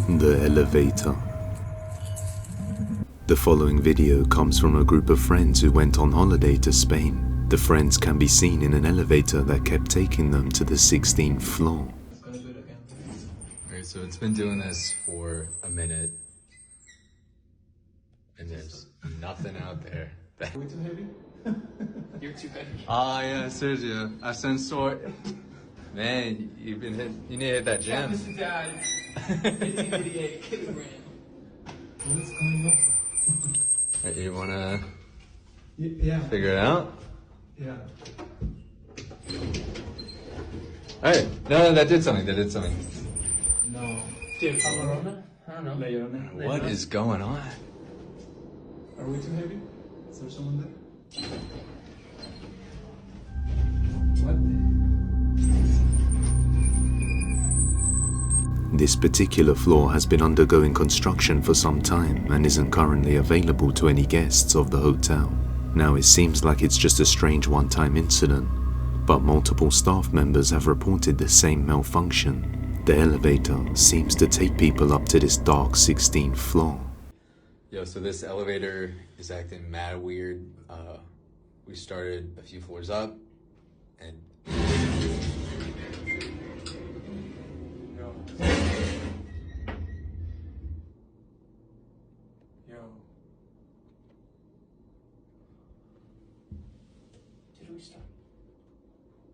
The elevator. The following video comes from a group of friends who went on holiday to Spain. The friends can be seen in an elevator that kept taking them to the 16th floor. Okay, so it's been doing this for a minute, and there's nothing out there. Are we too heavy? You're too heavy. Ah, yeah, Sergio, ascensor. Man, you need to hit that gym. Mr. Dad, 1588 kilogram. What's going on? You wanna Yeah. figure it out? Yeah. Alright, no, that did something, No. Dude, Amarona? I don't know. Leona. What is going on? Are we too heavy? Is there someone there? What? This particular floor has been undergoing construction for some time and isn't currently available to any guests of the hotel. Now it seems like it's just a strange one-time incident, but multiple staff members have reported the same malfunction. The elevator seems to take people up to this dark 16th floor. Yo, so this elevator is acting mad weird. We started a few floors up, and Did we start?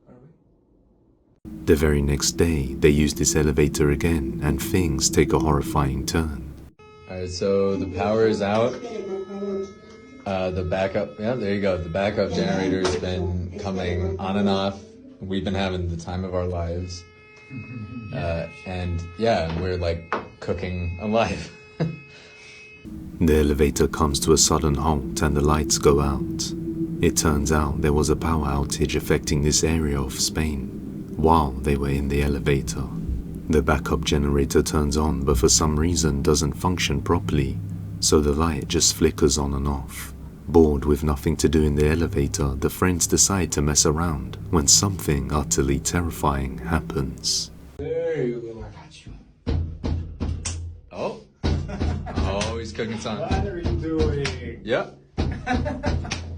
Are we? The very next day, they use this elevator again and things take a horrifying turn. Alright, so the power is out. The backup, yeah, there you go. The backup generator's been coming on and off. We've been having the time of our lives. And yeah, we're like cooking alive. The elevator comes to a sudden halt and the lights go out. It turns out there was a power outage affecting this area of Spain while they were in the elevator. The backup generator turns on but for some reason doesn't function properly, so the light just flickers on and off. Bored with nothing to do in the elevator, the friends decide to mess around when something utterly terrifying happens. There you go. I got you. Oh. Oh, he's cooking something. What are you doing? Yep.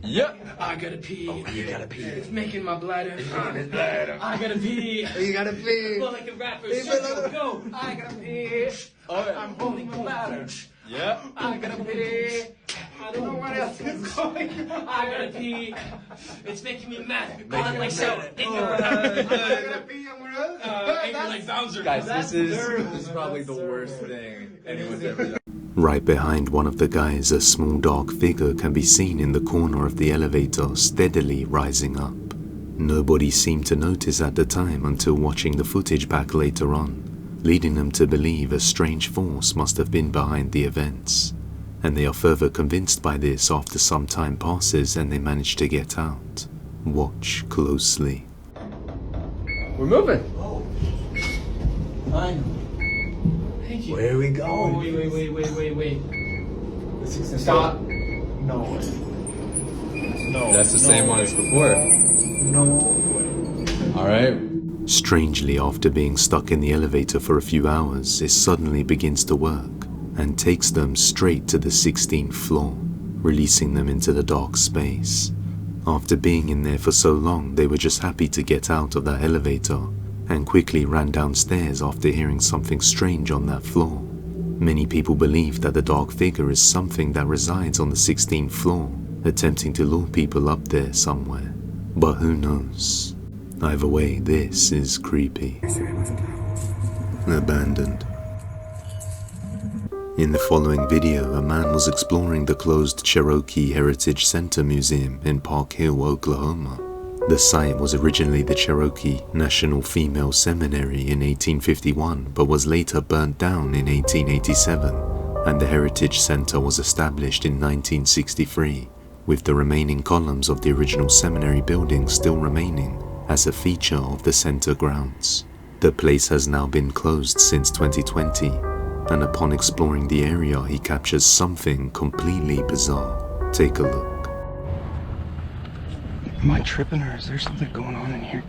Yep. I gotta pee. Oh, you gotta pee. It's making my bladder. I gotta pee. You gotta pee. Well, like a rapper. Circle, go. I gotta pee. I'm holding my bladder. Yep. I gotta pee. I don't know what else is going on. I gotta pee. It's making me mad. I'm like so. I gotta pee. Angry like Bowser. Guys, this is probably the worst thing anyone's ever done. Right behind one of the guys, a small dark figure can be seen in the corner of the elevator, steadily rising up. Nobody seemed to notice at the time until watching the footage back later on, leading them to believe a strange force must have been behind the events. And they are further convinced by this after some time passes and they manage to get out. Watch closely. We're moving. Fine. Thank you. Where are we going? Wait. Stop. No. That's the same one as before. No. Alright. Strangely, after being stuck in the elevator for a few hours, it suddenly begins to work and takes them straight to the 16th floor, releasing them into the dark space. After being in there for so long, they were just happy to get out of that elevator and quickly ran downstairs after hearing something strange on that floor. Many people believe that the dark figure is something that resides on the 16th floor, attempting to lure people up there somewhere. But who knows? Either way, this is creepy. Abandoned. In the following video, a man was exploring the closed Cherokee Heritage Center Museum in Park Hill, Oklahoma. The site was originally the Cherokee National Female Seminary in 1851, but was later burnt down in 1887, and the Heritage Center was established in 1963, with the remaining columns of the original seminary building still remaining as a feature of the center grounds. The place has now been closed since 2020, and upon exploring the area, he captures something completely bizarre. Take a look. Am I tripping or is there something going on in here?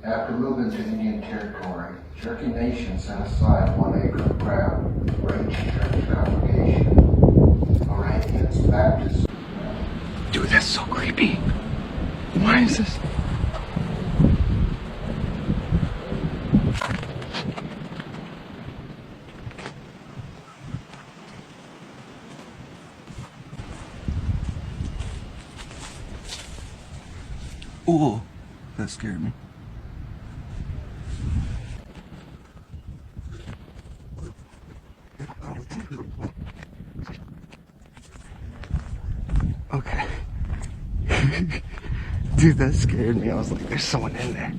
After moving to Indian territory, Cherokee Nation set aside 1 acre of ground for ancient church congregation. Moravians, Baptists. Dude, that's so creepy. Why is this? Ooh, that scared me. Okay. Dude, that scared me. I was like, there's someone in there.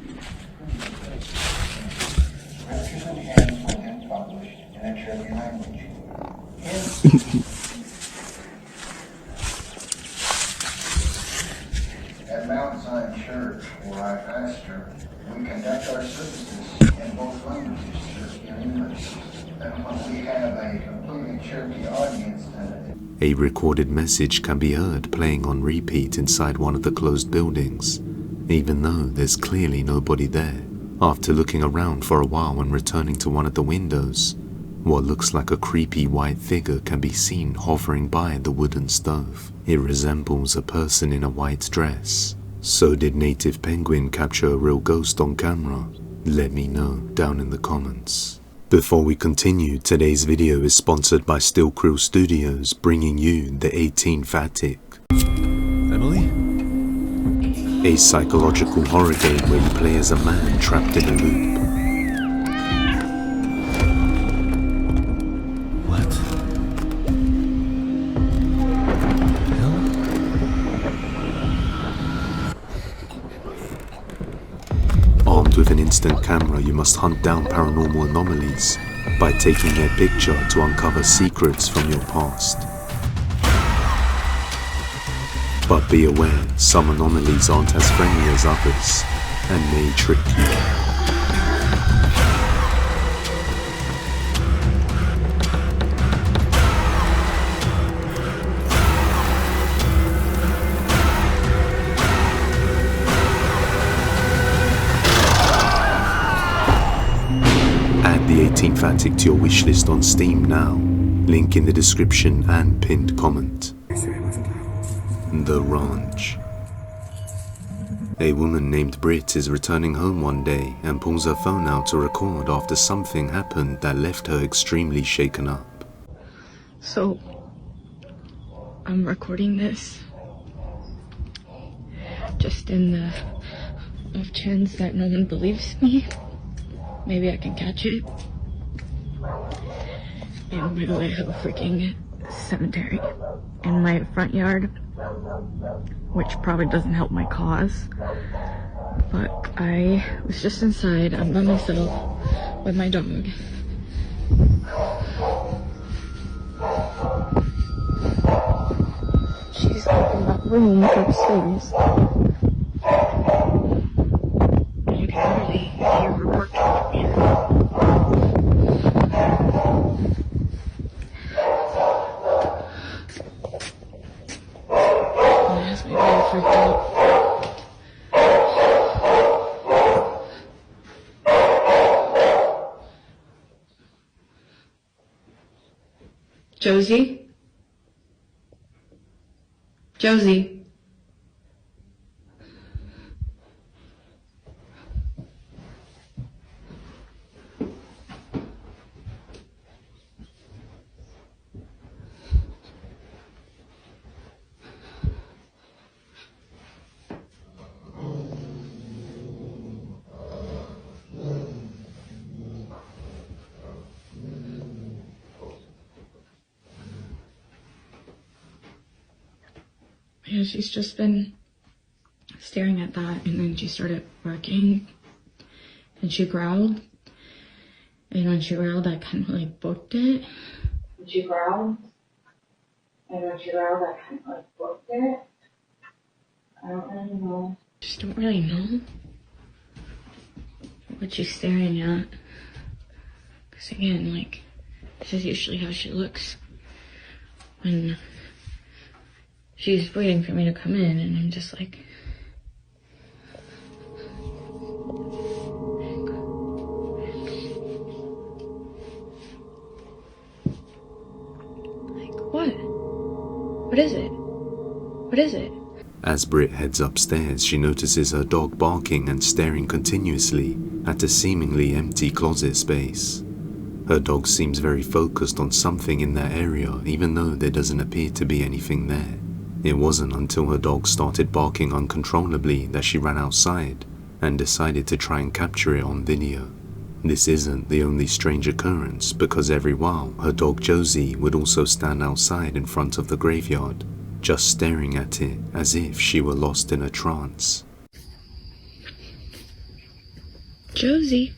At Mount Zion Church, where I pastor, we conduct our services in both languages, Cherokee and English. And when we have a completely Cherokee audience, A recorded message can be heard playing on repeat inside one of the closed buildings, even though there's clearly nobody there. After looking around for a while and returning to one of the windows, what looks like a creepy white figure can be seen hovering by the wooden stove. It resembles a person in a white dress. So did Native Penguin capture a real ghost on camera? Let me know down in the comments. Before we continue, today's video is sponsored by Still Krill Studios, bringing you the 18th Attic. Emily? A psychological horror game where you play as a man trapped in a loop. What? Armed with an instant camera, you must hunt down paranormal anomalies by taking their picture to uncover secrets from your past. But be aware, some anomalies aren't as friendly as others and may trick you. Add the 18th Attic to your wishlist on Steam now. Link in the description and pinned comment. The Ranch. A woman named Britt is returning home one day and pulls her phone out to record after something happened that left her extremely shaken up. So, I'm recording this just in the off chance that no one believes me. Maybe I can catch it. And by the way, I have a freaking cemetery in my front yard, which probably doesn't help my cause. But I was just inside, I'm by myself with my dog. She's up in that room upstairs. You can really hear her working from here. Josie? Josie? Yeah, she's just been staring at that, and then she started barking, and she growled, and when she growled, I kind of like booked it. And she growled, and when she growled, I kind of like booked it. I don't really know. Just don't really know what she's staring at. Because again, like, this is usually how she looks when she's waiting for me to come in, and I'm just like, what? What is it? What is it? As Britt heads upstairs, she notices her dog barking and staring continuously at a seemingly empty closet space. Her dog seems very focused on something in that area, even though there doesn't appear to be anything there. It wasn't until her dog started barking uncontrollably that she ran outside and decided to try and capture it on video. This isn't the only strange occurrence, because every while her dog Josie would also stand outside in front of the graveyard, just staring at it as if she were lost in a trance. Josie.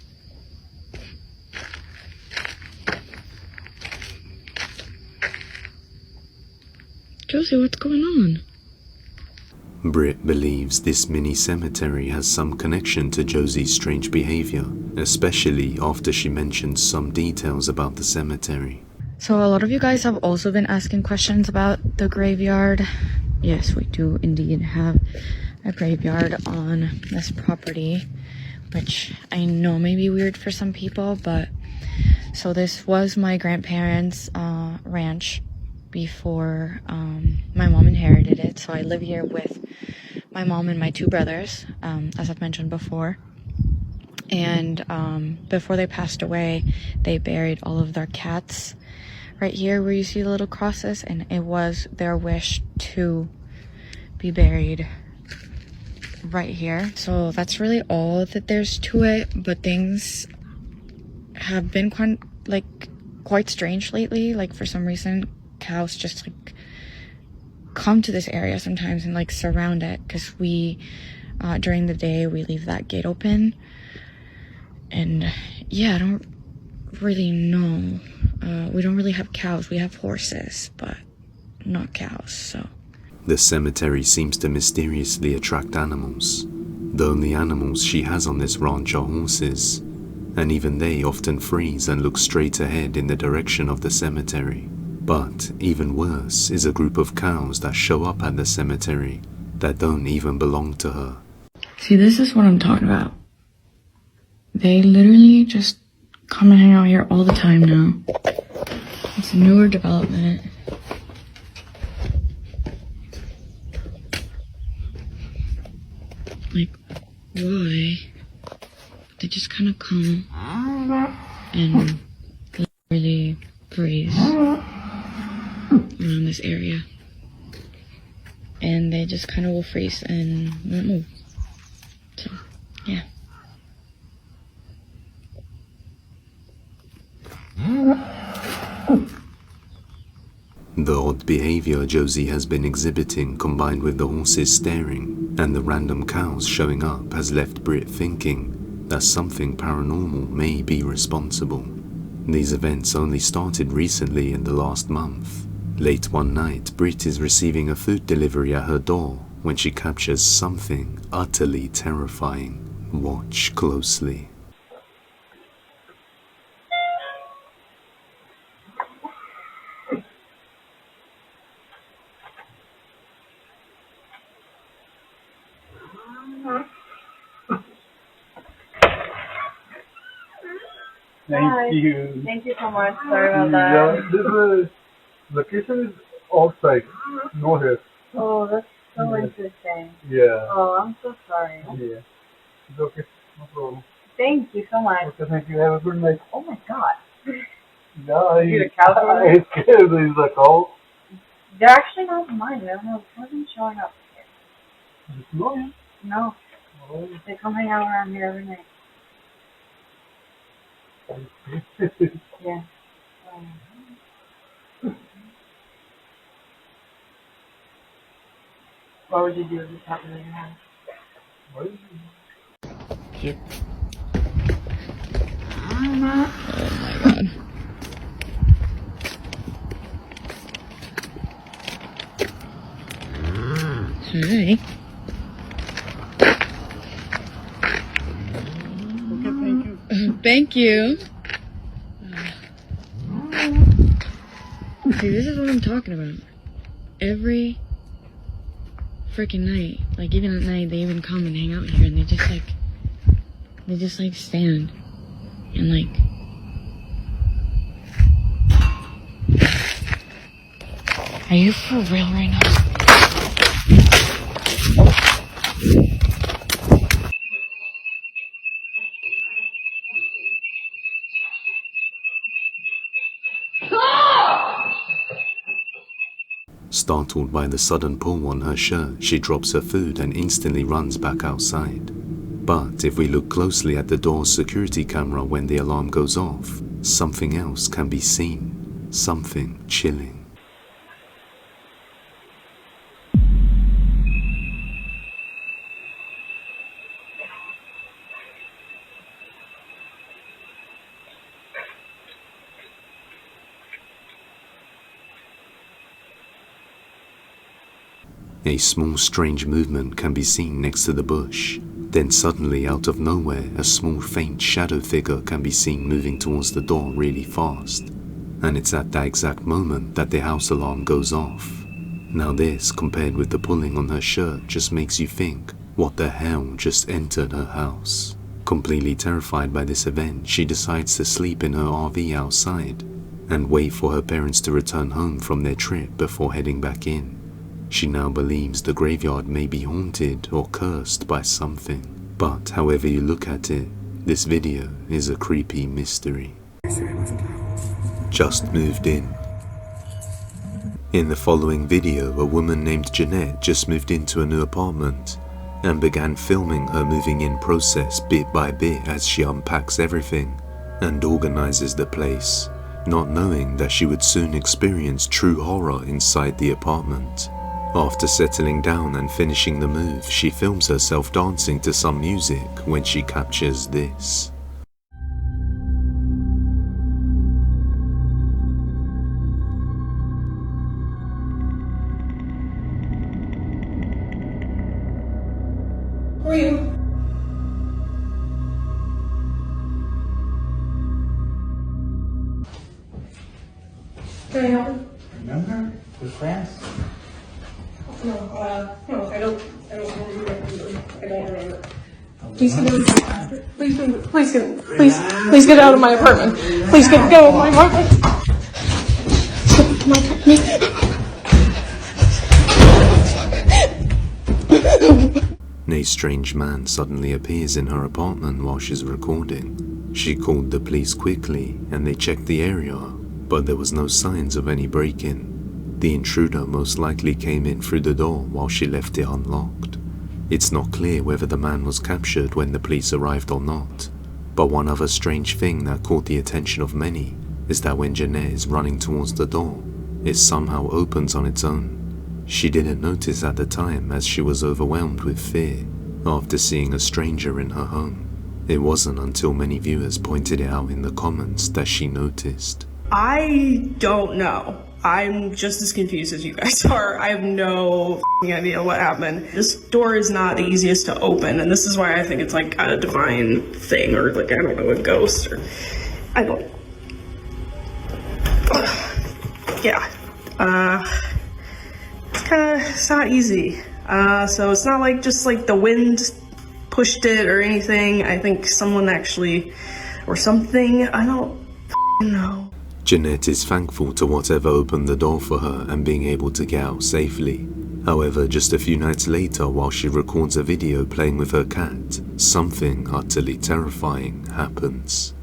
Josie, what's going on? Britt believes this mini cemetery has some connection to Josie's strange behavior, especially after she mentions some details about the cemetery. So a lot of you guys have also been asking questions about the graveyard. Yes, we do indeed have a graveyard on this property, which I know may be weird for some people, but so this was my grandparents' ranch before my mom inherited it. So I live here with my mom and my two brothers, as I've mentioned before. And before they passed away, they buried all of their cats right here where you see the little crosses, and it was their wish to be buried right here. So that's really all that there's to it, but things have been quite strange lately. Like, for some reason, cows just like come to this area sometimes and like surround it, because we during the day we leave that gate open. And yeah, I don't really know. We don't really have cows. We have horses, but not cows. So the cemetery seems to mysteriously attract animals. The only animals she has on this ranch are horses, and even they often freeze and look straight ahead in the direction of the cemetery. But even worse is a group of cows that show up at the cemetery that don't even belong to her. see, this is what I'm talking about. They literally just come and hang out here all the time now. It's a newer development. Like, why? They just kind of come and literally breeze around this area. And they just kind of will freeze and won't move. So, yeah. The odd behavior Josie has been exhibiting, combined with the horses staring and the random cows showing up, has left Britt thinking that something paranormal may be responsible. These events only started recently in the last month. Late one night, Britt is receiving a food delivery at her door when she captures something utterly terrifying. Watch closely. Thank you. Thank you so much. Sorry about that. Yeah, this location is outside, no here. Oh, that's so interesting. Yeah. Oh, I'm so sorry. Yeah. It's okay. No problem. Thank you so much. Okay, thank you. Have a good night. Oh my god. Yeah, You get a cow from I scared. There's a cow. They're actually not mine. They don't know. Wasn't showing up here. No, yeah. No. Oh. They come hang out around here every night. Yeah. What would you do if this happened in your house? Yep. Oh my god. Hi. Okay, thank you. Thank you. See, this is what I'm talking about. Every freaking night. Like, even at night, they even come and hang out here, and they just like stand and like. Are you for real right now? Startled by the sudden pull on her shirt, she drops her food and instantly runs back outside. But if we look closely at the door's security camera when the alarm goes off, something else can be seen. Something chilling. A small strange movement can be seen next to the bush. Then suddenly, out of nowhere, a small faint shadow figure can be seen moving towards the door really fast. And it's at that exact moment that the house alarm goes off. Now this, compared with the pulling on her shirt, just makes you think, what the hell just entered her house? Completely terrified by this event, she decides to sleep in her RV outside and wait for her parents to return home from their trip before heading back in. She now believes the graveyard may be haunted or cursed by something. But however you look at it, this video is a creepy mystery. Just moved in. In the following video, a woman named Jeanette just moved into a new apartment and began filming her moving in process bit by bit as she unpacks everything and organizes the place, not knowing that she would soon experience true horror inside the apartment. After settling down and finishing the move, she films herself dancing to some music when she captures this. Who are you? Can I help you? Remember? We're friends. No, I don't remember. Please get out of my apartment. Please get out of my apartment. A strange man suddenly appears in her apartment while she's recording. She called the police quickly and they checked the area, but there was no signs of any break-in. The intruder most likely came in through the door while she left it unlocked. It's not clear whether the man was captured when the police arrived or not, but one other strange thing that caught the attention of many is that when Jeanette is running towards the door, it somehow opens on its own. She didn't notice at the time as she was overwhelmed with fear after seeing a stranger in her home. It wasn't until many viewers pointed it out in the comments that she noticed. I don't know. I'm just as confused as you guys are. I have no idea what happened. This door is not the easiest to open, and this is why I think it's like a divine thing, or like, I don't know, a ghost, or I don't. Yeah. It's not easy. So it's not like just like the wind pushed it or anything. I think someone actually, or something, I don't know. Jeanette is thankful to whatever opened the door for her and being able to get out safely. However, just a few nights later, while she records a video playing with her cat, something utterly terrifying happens.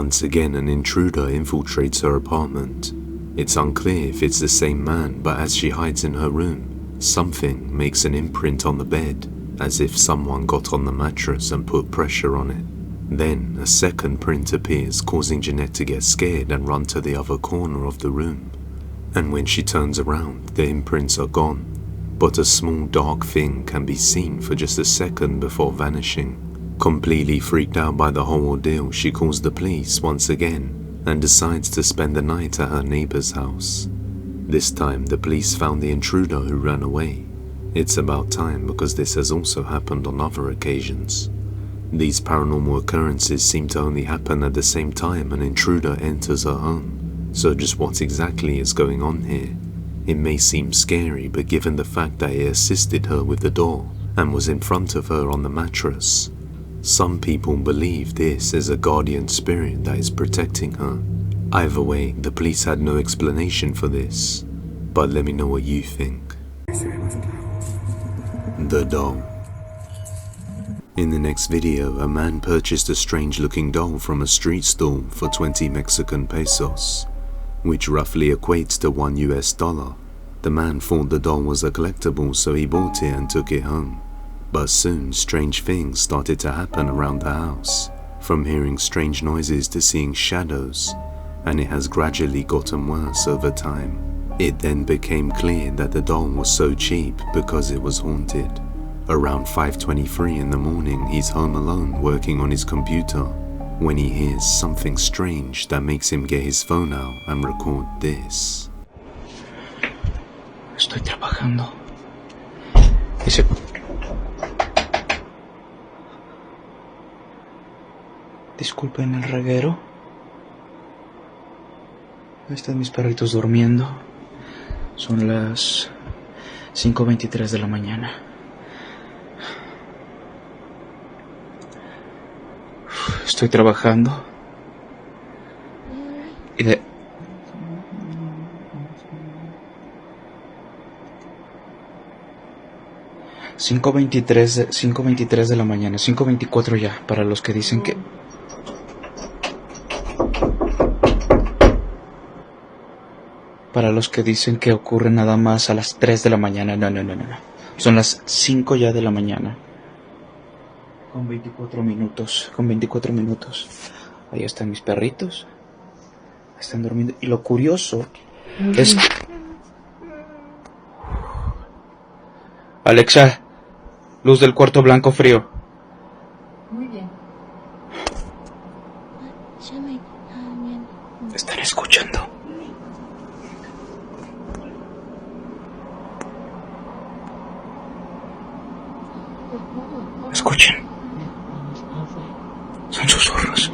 Once again, an intruder infiltrates her apartment. It's unclear if it's the same man, but as she hides in her room, something makes an imprint on the bed, as if someone got on the mattress and put pressure on it. Then a second print appears, causing Jeanette to get scared and run to the other corner of the room. And when she turns around, the imprints are gone, but a small dark thing can be seen for just a second before vanishing. Completely freaked out by the whole ordeal, she calls the police once again and decides to spend the night at her neighbor's house. This time, the police found the intruder who ran away. It's about time, because this has also happened on other occasions. These paranormal occurrences seem to only happen at the same time an intruder enters her home. So just what exactly is going on here? It may seem scary, but given the fact that it assisted her with the door and was in front of her on the mattress, some people believe this is a guardian spirit that is protecting her. Either way, the police had no explanation for this, but let me know what you think. The doll. In the next video, a man purchased a strange-looking doll from a street stall for 20 Mexican pesos, which roughly equates to $1 US. The man thought the doll was a collectible, so he bought it and took it home. But soon, strange things started to happen around the house, from hearing strange noises to seeing shadows, and it has gradually gotten worse over time. It then became clear that the doll was so cheap because it was haunted. Around 5:23 in the morning, he's home alone working on his computer when he hears something strange that makes him get his phone out and record this. Estoy trabajando. Dice... Disculpen el reguero. Ahí están mis perritos durmiendo. Son las 5:23 de la mañana. Estoy trabajando. Y de... Cinco veintitrés de la mañana, 5:24 ya, para los que dicen que... Para los que dicen que ocurre nada más a las 3 de la mañana, no. Son las 5 ya de la mañana. Con 24 minutos. Ahí están mis perritos. Están durmiendo. Y lo curioso es... Alexa, luz del cuarto blanco frío. Muy bien. Están escuchando. Escuchen. Son susurros.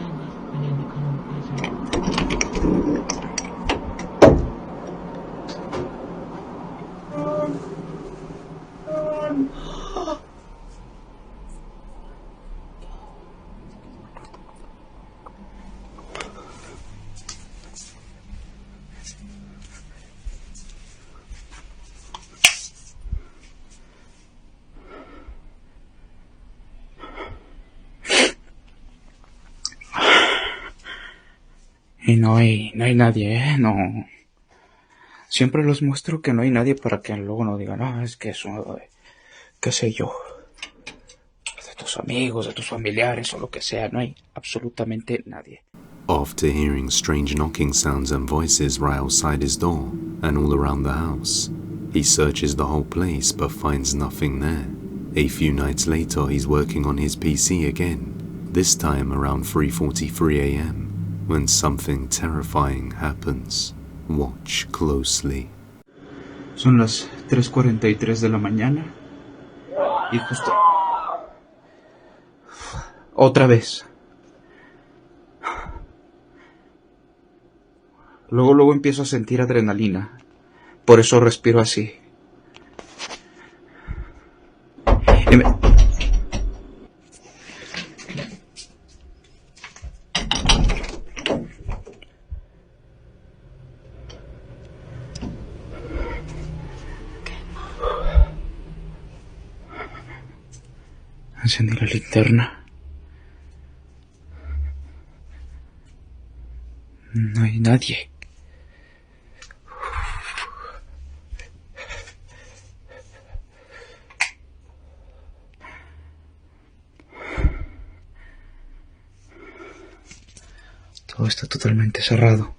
Y no hay nadie, no. Siempre los muestro que no hay nadie para que luego no digan, no, es que eso, qué sé yo, de tus amigos, de tus familiares o lo que sea, no hay absolutamente nadie. After hearing strange knocking sounds and voices right outside his door and all around the house, he searches the whole place but finds nothing there. A few nights later, he's working on his PC again, this time around 3:43 a.m. when something terrifying happens. Watch closely. Son las 3:43 de la mañana y justo... Otra vez. Luego empiezo a sentir adrenalina. Por eso respiro así. Encendí la linterna. No hay nadie. Todo está totalmente cerrado.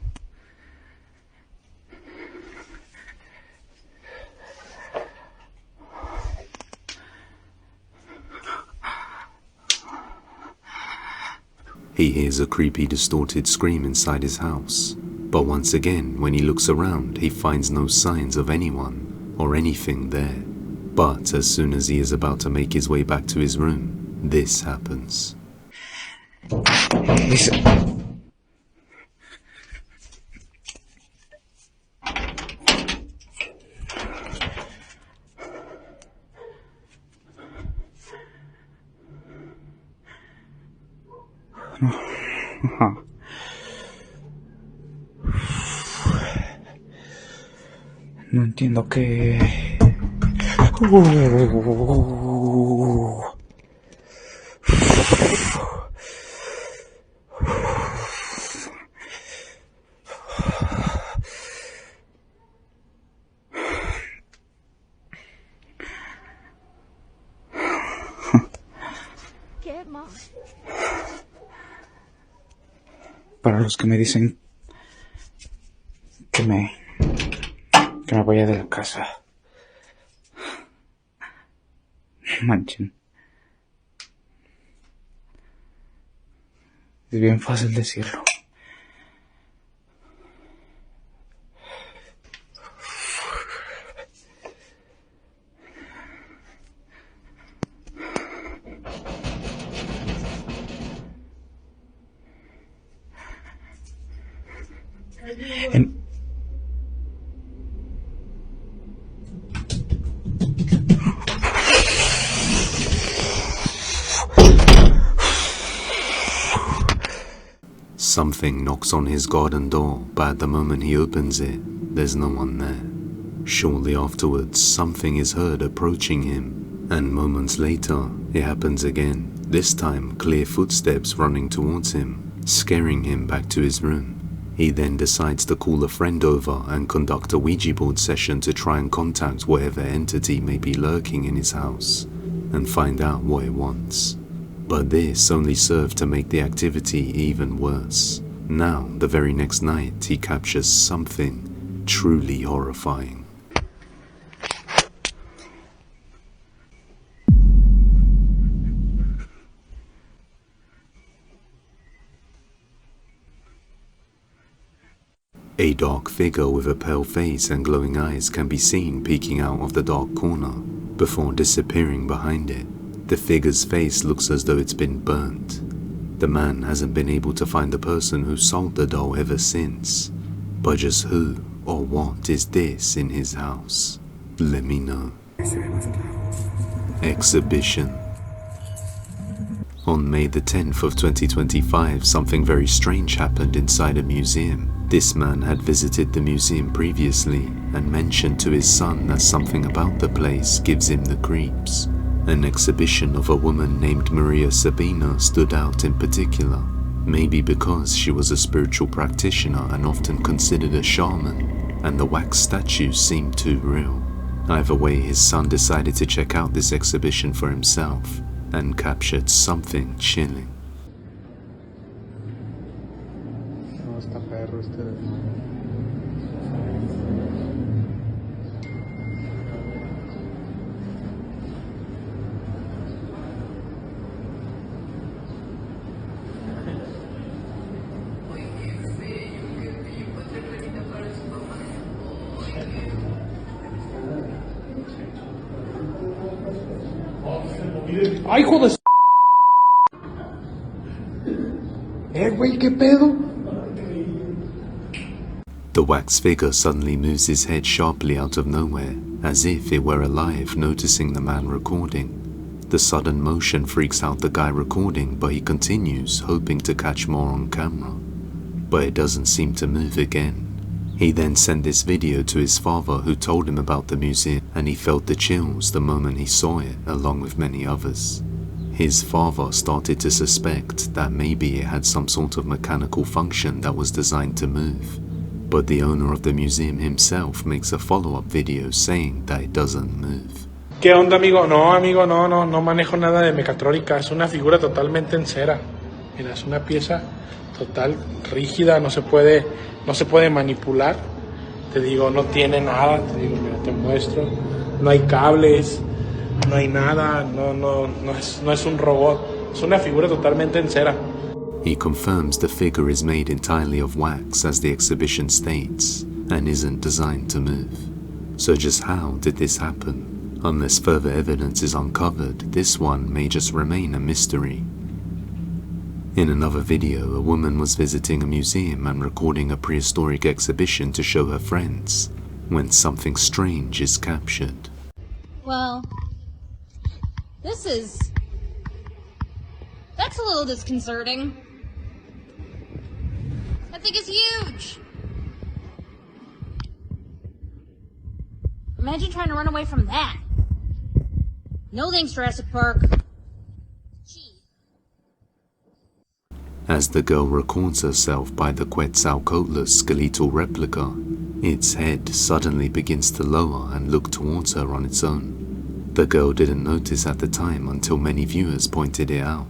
He hears a creepy, distorted scream inside his house. But once again, when he looks around, he finds no signs of anyone or anything there. But as soon as he is about to make his way back to his room, this happens. No entiendo qué... Para los que me dicen que me vaya de la casa. Manchen. Es bien fácil decirlo. Something knocks on his garden door, but at the moment he opens it, there's no one there. Shortly afterwards, something is heard approaching him, and moments later, it happens again, this time clear footsteps running towards him, scaring him back to his room. He then decides to call a friend over and conduct a Ouija board session to try and contact whatever entity may be lurking in his house, and find out what it wants. But this only served to make the activity even worse. Now, the very next night, he captures something truly horrifying. A dark figure with a pale face and glowing eyes can be seen peeking out of the dark corner, before disappearing behind it. The figure's face looks as though it's been burnt. The man hasn't been able to find the person who sold the doll ever since. But just who or what is this in his house? Let me know. Exhibition. On May the 10th of 2025, something very strange happened inside a museum. This man had visited the museum previously and mentioned to his son that something about the place gives him the creeps. An exhibition of a woman named Maria Sabina stood out in particular, maybe because she was a spiritual practitioner and often considered a shaman, and the wax statues seemed too real. Either way, his son decided to check out this exhibition for himself and captured something chilling. ¡Ay, hijo de... güey, qué pedo! The wax figure suddenly moves his head sharply out of nowhere, as if it were alive, noticing the man recording. The sudden motion freaks out the guy recording, but he continues, hoping to catch more on camera. But it doesn't seem to move again. He then sent this video to his father, who told him about the museum, and he felt the chills the moment he saw it, along with many others. his father started to suspect that maybe it had some sort of mechanical function that was designed to move. But the owner of the museum himself makes a follow-up video saying that it doesn't move. ¿Qué onda, amigo? Amigo, no manejo nada de mecatrónica. Es una figura totalmente en cera. Mira, es una pieza total, rígida, no se puede manipular. Te digo, no tiene nada. Te digo, mira, te muestro. No hay cables, no hay nada, no es un robot. Es una figura totalmente en cera. He confirms the figure is made entirely of wax, as the exhibition states, and isn't designed to move. So just how did this happen? Unless further evidence is uncovered, this one may just remain a mystery. In another video, a woman was visiting a museum and recording a prehistoric exhibition to show her friends, when something strange is captured. Well, that's a little disconcerting. That thing is huge. Imagine trying to run away from that. No thanks, Jurassic Park. As the girl records herself by the Quetzalcoatl's skeletal replica, its head suddenly begins to lower and look towards her on its own. The girl didn't notice at the time until many viewers pointed it out.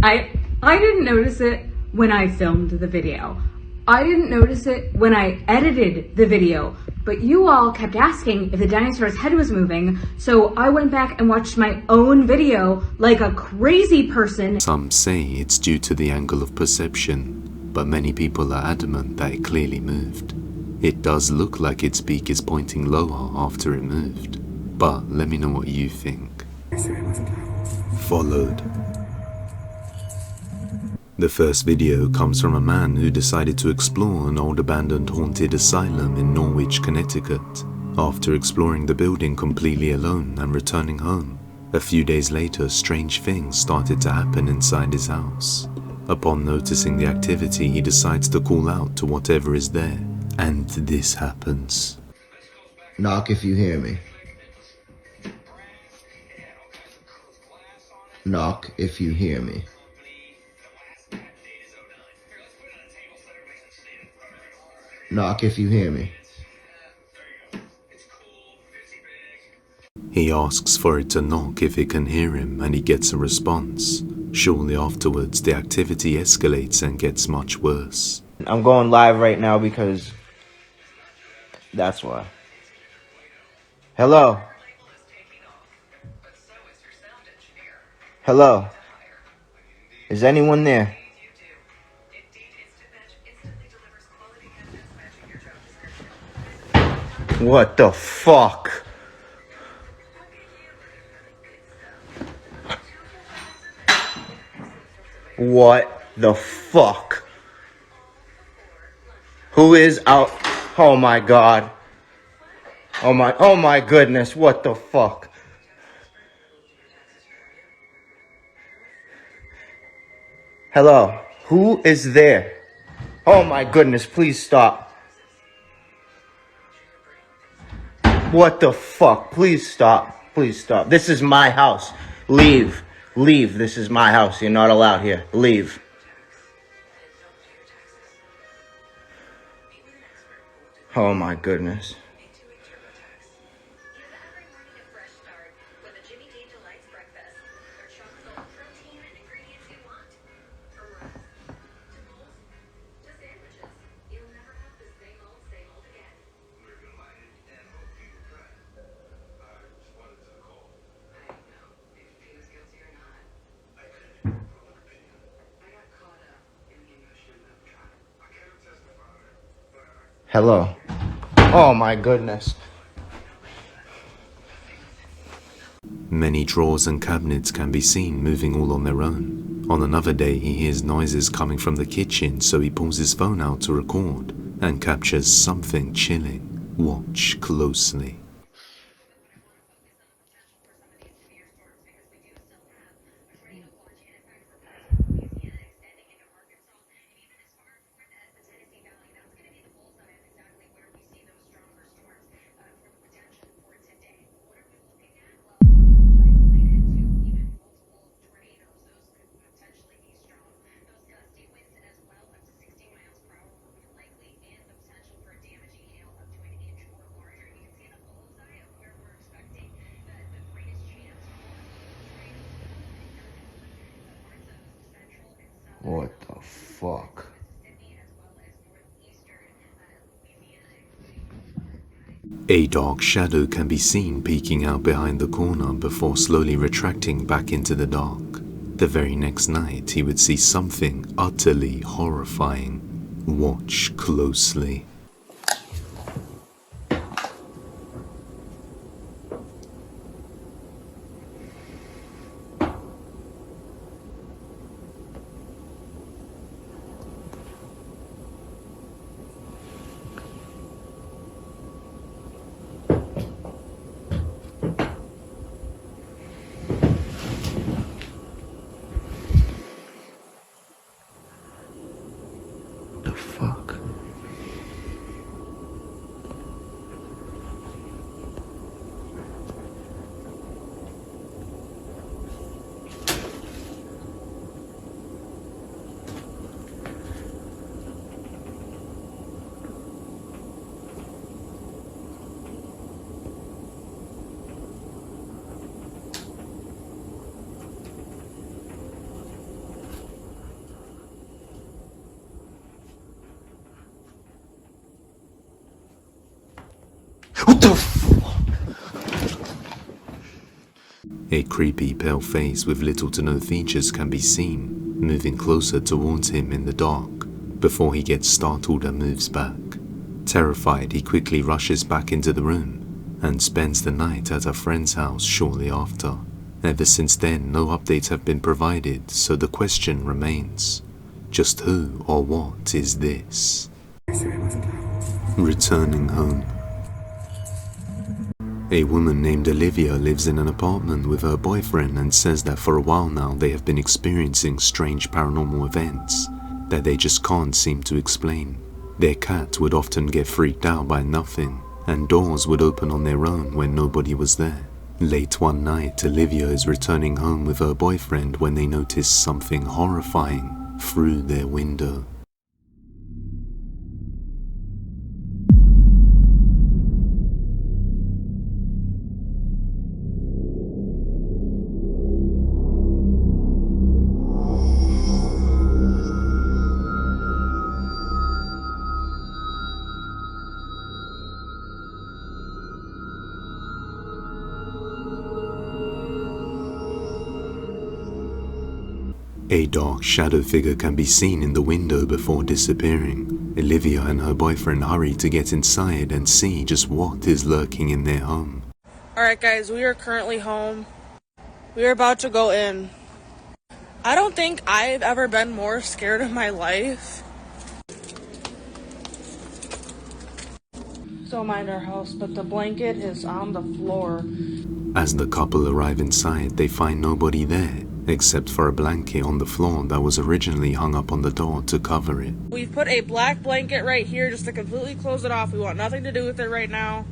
I didn't notice it when I filmed the video. I didn't notice it when I edited the video, but you all kept asking if the dinosaur's head was moving, so I went back and watched my own video like a crazy person. Some say it's due to the angle of perception, but many people are adamant that it clearly moved. It does look like its beak is pointing lower after it moved, but let me know what you think. Followed. The first video comes from a man who decided to explore an old abandoned haunted asylum in Norwich, Connecticut. After exploring the building completely alone and returning home, a few days later strange things started to happen inside his house. Upon noticing the activity, he decides to call out to whatever is there, and this happens. Knock if you hear me. Knock if you hear me. Knock if you hear me. He asks for it to knock if it can hear him, and he gets a response. Shortly afterwards, the activity escalates and gets much worse. I'm going live right now because that's why. Hello? Hello? Is anyone there? What the fuck? What the fuck? Who is out? Oh my god. Oh my goodness, what the fuck? Hello, who is there? Oh my goodness, please stop. What the fuck? Please stop. Please stop. This is my house. Leave. Leave. This is my house. You're not allowed here. Leave. Oh my goodness. Hello. Oh my goodness. Many drawers and cabinets can be seen moving all on their own. On another day, he hears noises coming from the kitchen, so he pulls his phone out to record and captures something chilling. Watch closely. fuck? A dark shadow can be seen peeking out behind the corner before slowly retracting back into the dark. The very next night, he would see something utterly horrifying. Watch closely. The fuck? What the A creepy pale face with little to no features can be seen, moving closer towards him in the dark, before he gets startled and moves back. Terrified, he quickly rushes back into the room, and spends the night at a friend's house shortly after. Ever since then, no updates have been provided, so the question remains, just who or what is this? Returning home. A woman named Olivia lives in an apartment with her boyfriend and says that for a while now they have been experiencing strange paranormal events that they just can't seem to explain. Their cat would often get freaked out by nothing, and doors would open on their own when nobody was there. Late one night, Olivia is returning home with her boyfriend when they notice something horrifying through their window. A dark shadow figure can be seen in the window before disappearing. Olivia and her boyfriend hurry to get inside and see just what is lurking in their home. Alright guys, we are currently home. We are about to go in. I don't think I've ever been more scared in my life. Don't mind our house, but the blanket is on the floor. As the couple arrive inside, they find nobody there, except for a blanket on the floor that was originally hung up on the door to cover it. We've put a black blanket right here just to completely close it off. We want nothing to do with it right now.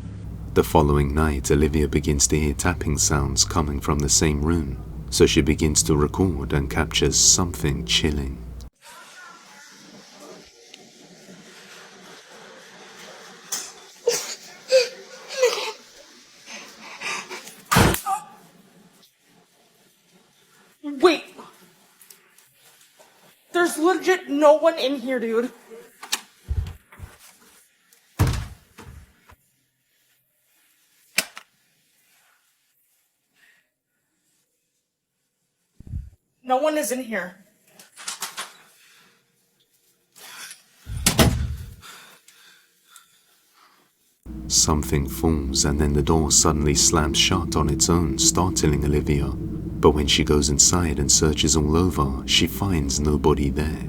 The following night, Olivia begins to hear tapping sounds coming from the same room, so she begins to record and captures something chilling. Wait! There's legit no one in here, dude. No one is in here. Something falls and then the door suddenly slams shut on its own, startling Olivia. But when she goes inside and searches all over, she finds nobody there.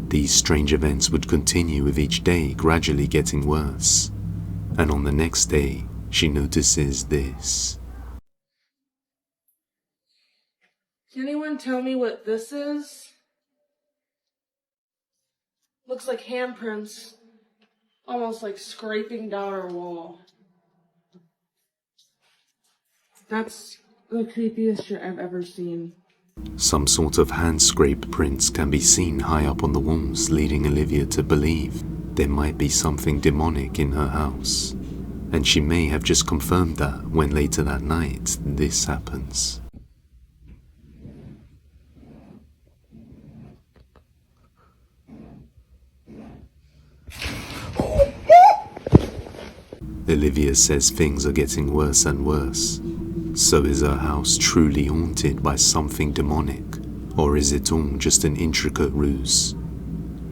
These strange events would continue with each day gradually getting worse. And on the next day, she notices this. Can anyone tell me what this is? Looks like handprints, almost like scraping down our wall. That's the creepiest shit I've ever seen. Some sort of hand scrape prints can be seen high up on the walls, leading Olivia to believe there might be something demonic in her house. And she may have just confirmed that when later that night this happens. Olivia says things are getting worse and worse. So is her house truly haunted by something demonic? Or is it all just an intricate ruse?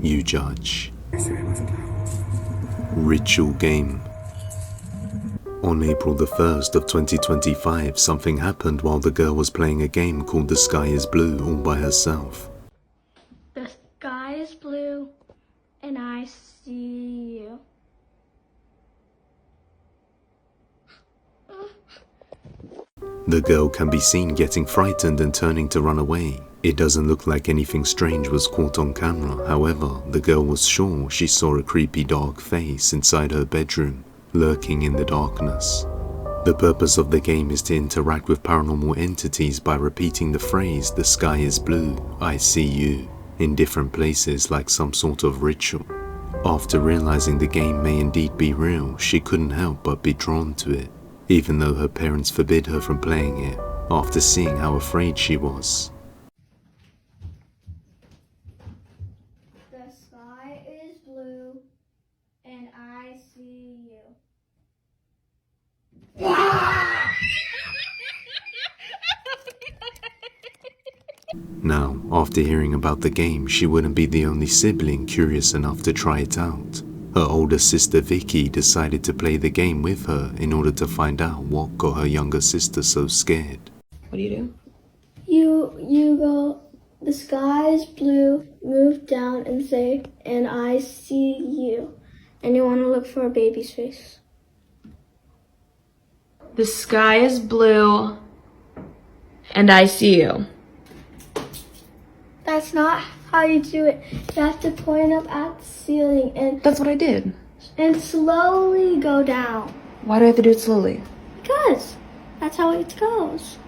You judge. Ritual game. On April the 1st of 2025, something happened while the girl was playing a game called The Sky is Blue all by herself. The sky is blue, and I see you. The girl can be seen getting frightened and turning to run away. It doesn't look like anything strange was caught on camera. However, the girl was sure she saw a creepy dark face inside her bedroom, lurking in the darkness. The purpose of the game is to interact with paranormal entities by repeating the phrase, "The sky is blue, I see you," in different places like some sort of ritual. After realizing the game may indeed be real, she couldn't help but be drawn to it, even though her parents forbid her from playing it after seeing how afraid she was. The sky is blue, and I see you. Now, after hearing about the game, she wouldn't be the only sibling curious enough to try it out. Her older sister Vicky decided to play the game with her in order to find out what got her younger sister so scared. What do you do? You go, the sky is blue, move down and say, and I see you. And you want to look for a baby's face. The sky is blue, and I see you. That's not how you do it. You have to point up at the ceiling and... That's what I did. And slowly go down. Why do I have to do it slowly? Because that's how it goes.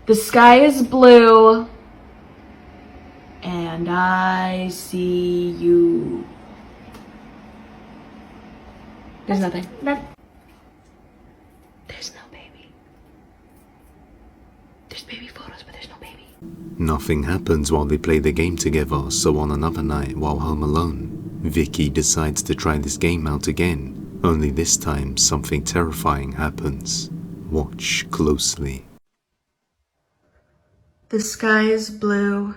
The sky is blue, and I see you. There's nothing. There's no baby. There's baby photos, but there's no baby. Nothing happens while they play the game together, so on another night while home alone, Vicky decides to try this game out again, only this time something terrifying happens. Watch closely. The sky is blue,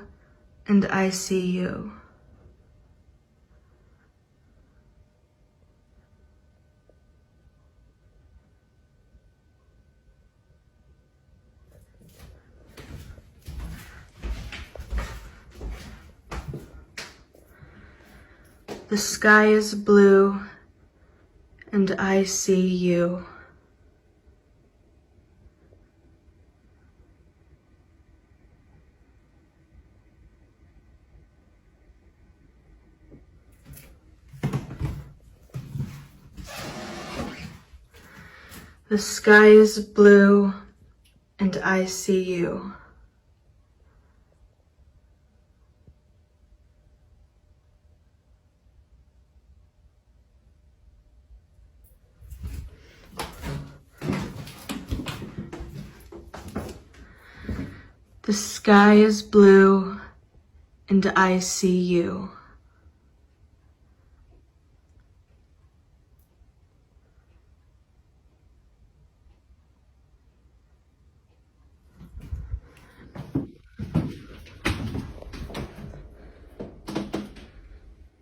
and I see you. The sky is blue, and I see you. The sky is blue, and I see you. The sky is blue, and I see you.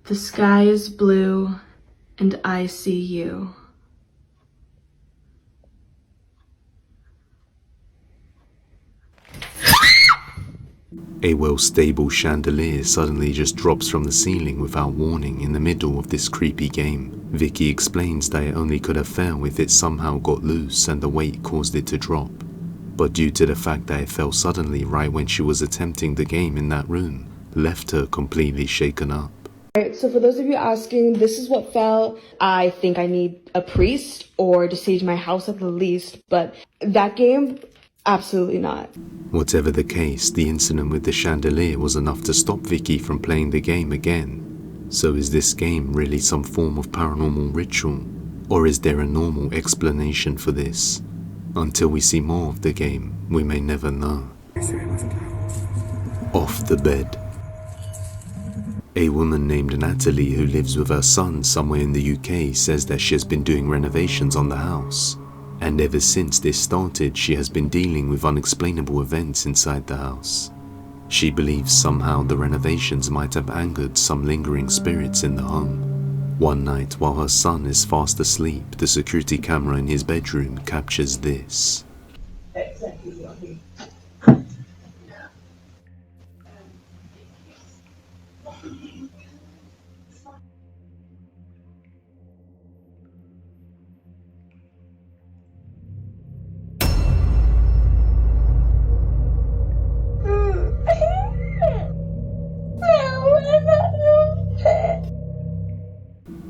The sky is blue, and I see you. A well-stable chandelier suddenly just drops from the ceiling without warning in the middle of this creepy game. Vicky explains that it only could have fell if it somehow got loose and the weight caused it to drop. But due to the fact that it fell suddenly right when she was attempting the game in that room, left her completely shaken up. Alright, so for those of you asking, this is what fell. I think I need a priest or to sage my house at the least, but that game, absolutely not. Whatever the case, the incident with the chandelier was enough to stop Vicky from playing the game again. So is this game really some form of paranormal ritual? Or is there a normal explanation for this? Until we see more of the game, we may never know. Off the bed. A woman named Natalie who lives with her son somewhere in the UK says that she has been doing renovations on the house, and ever since this started she has been dealing with unexplainable events inside the house. She believes somehow the renovations might have angered some lingering spirits in the home. One night while her son is fast asleep, the security camera in his bedroom captures this.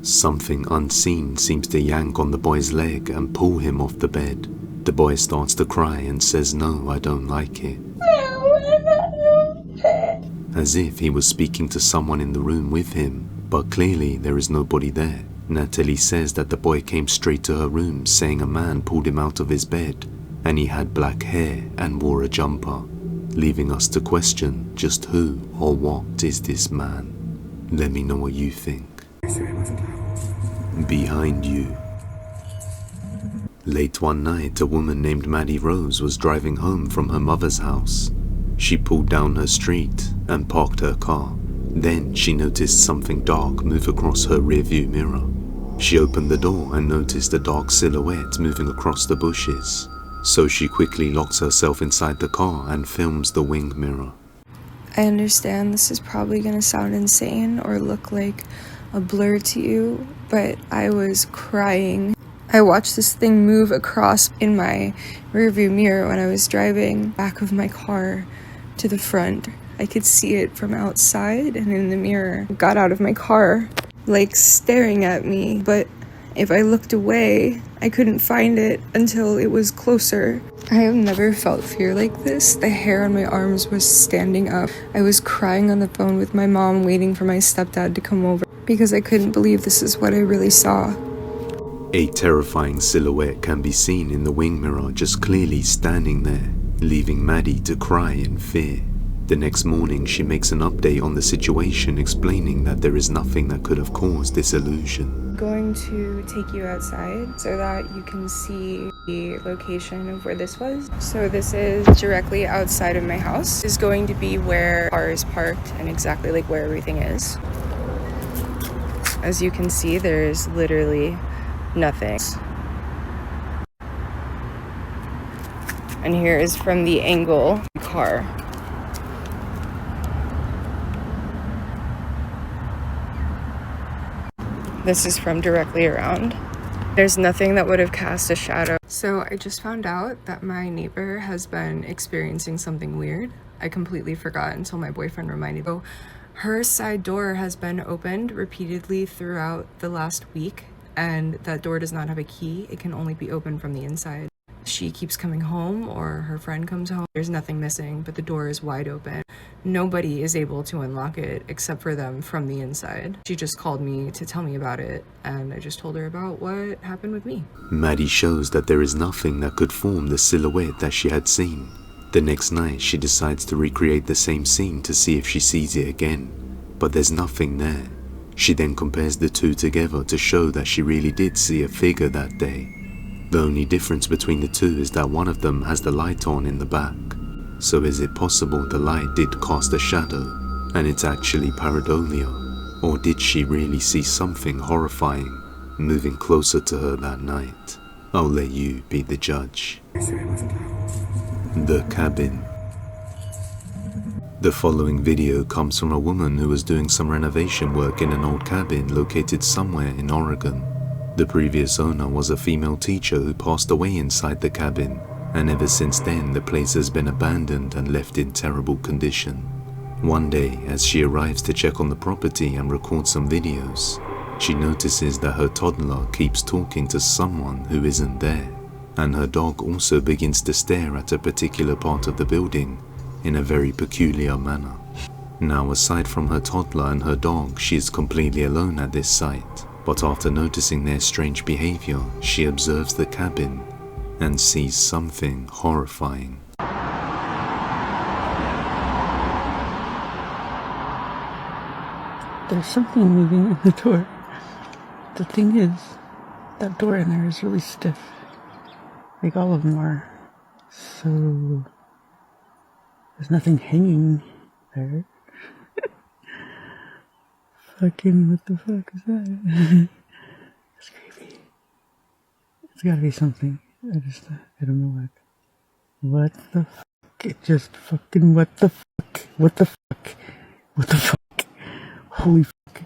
Something unseen seems to yank on the boy's leg and pull him off the bed. The boy starts to cry and says, "No, I don't like it." As if he was speaking to someone in the room with him, but clearly there is nobody there. Natalie says that the boy came straight to her room saying a man pulled him out of his bed and he had black hair and wore a jumper, leaving us to question just who or what is this man. Let me know what you think. Behind you. Late one night, a woman named Maddie Rose was driving home from her mother's house. She pulled down her street and parked her car. Then she noticed something dark move across her rearview mirror. She opened the door and noticed a dark silhouette moving across the bushes. So she quickly locks herself inside the car and films the wing mirror. I understand this is probably going to sound insane or look like a blur to you, but I was crying. I watched this thing move across in my rearview mirror when I was driving back of my car to the front. I could see it from outside and in the mirror. I got out of my car, like staring at me, but if I looked away, I couldn't find it until it was closer. I have never felt fear like this. The hair on my arms was standing up. I was crying on the phone with my mom, waiting for my stepdad to come over because I couldn't believe this is what I really saw. A terrifying silhouette can be seen in the wing mirror just clearly standing there, leaving Maddie to cry in fear. The next morning she makes an update on the situation, explaining that there is nothing that could have caused this illusion. I'm going to take you outside so that you can see the location of where this was. So this is directly outside of my house. This is going to be where the car is parked and exactly like where everything is. As you can see, there's literally nothing. And here is from the angle of the car. This is from directly around. There's nothing that would have cast a shadow. So I just found out that my neighbor has been experiencing something weird. I completely forgot until my boyfriend reminded me. So her side door has been opened repeatedly throughout the last week, and that door does not have a key. It can only be opened from the inside. She keeps coming home or her friend comes home. There's nothing missing, but the door is wide open. Nobody is able to unlock it except for them from the inside. She just called me to tell me about it, and I just told her about what happened with me. Maddie shows that there is nothing that could form the silhouette that she had seen. The next night, she decides to recreate the same scene to see if she sees it again, but there's nothing there. She then compares the two together to show that she really did see a figure that day. The only difference between the two is that one of them has the light on in the back. So is it possible the light did cast a shadow and it's actually pareidolia? Or did she really see something horrifying moving closer to her that night? I'll let you be the judge. The cabin. The following video comes from a woman who was doing some renovation work in an old cabin located somewhere in Oregon. The previous owner was a female teacher who passed away inside the cabin, and ever since then the place has been abandoned and left in terrible condition. One day, as she arrives to check on the property and record some videos, she notices that her toddler keeps talking to someone who isn't there, and her dog also begins to stare at a particular part of the building in a very peculiar manner. Now, aside from her toddler and her dog, she is completely alone at this site. But after noticing their strange behavior, she observes the cabin and sees something horrifying. There's something moving in the door. The thing is, that door in there is really stiff. Like all of them are. So there's nothing hanging there. Fucking what the fuck is that? It's creepy. It's gotta be something. I don't know what. What the fuck? It just fucking what the fuck? What the fuck? What the fuck? Holy fuck.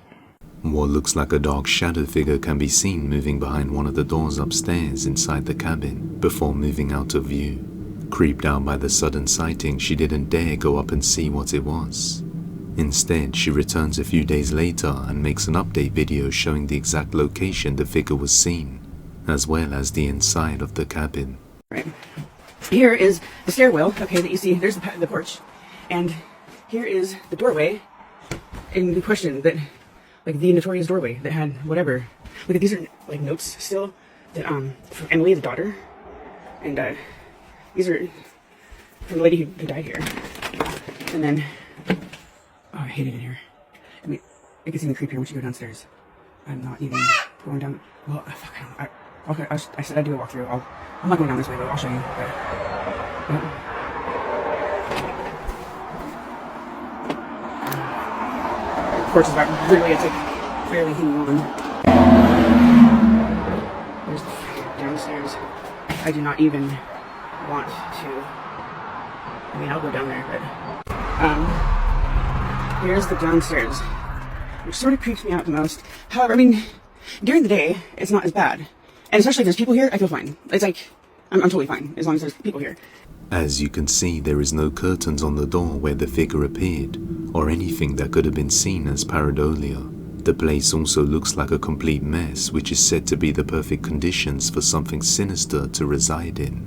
What looks like a dark shadow figure can be seen moving behind one of the doors upstairs inside the cabin before moving out of view. Creeped out by the sudden sighting, she didn't dare go up and see what it was. Instead, she returns a few days later and makes an update video showing the exact location the figure was seen, as well as the inside of the cabin. Right. Here is the stairwell, okay, that you see. There's the porch. And here is the doorway in question that, like the notorious doorway that had whatever. Look at these are like notes still that from Emily, the daughter. And these are from the lady who died here. And then, oh, I hate it in here. I mean, it gets even creepier once you go downstairs. I'm not even going down. Well, fuck, I don't know. I said I'd do a walkthrough. I'm not going down this way, but I'll show you. The porch is about literally, it's like fairly hanging on. There's the downstairs. I do not even want to. I mean, I'll go down there, but here's the downstairs, which sort of creeps me out the most. However, I mean, during the day, it's not as bad. And especially if there's people here, I feel fine. It's like, I'm totally fine, as long as there's people here. As you can see, there is no curtains on the door where the figure appeared, or anything that could have been seen as pareidolia. The place also looks like a complete mess, which is said to be the perfect conditions for something sinister to reside in.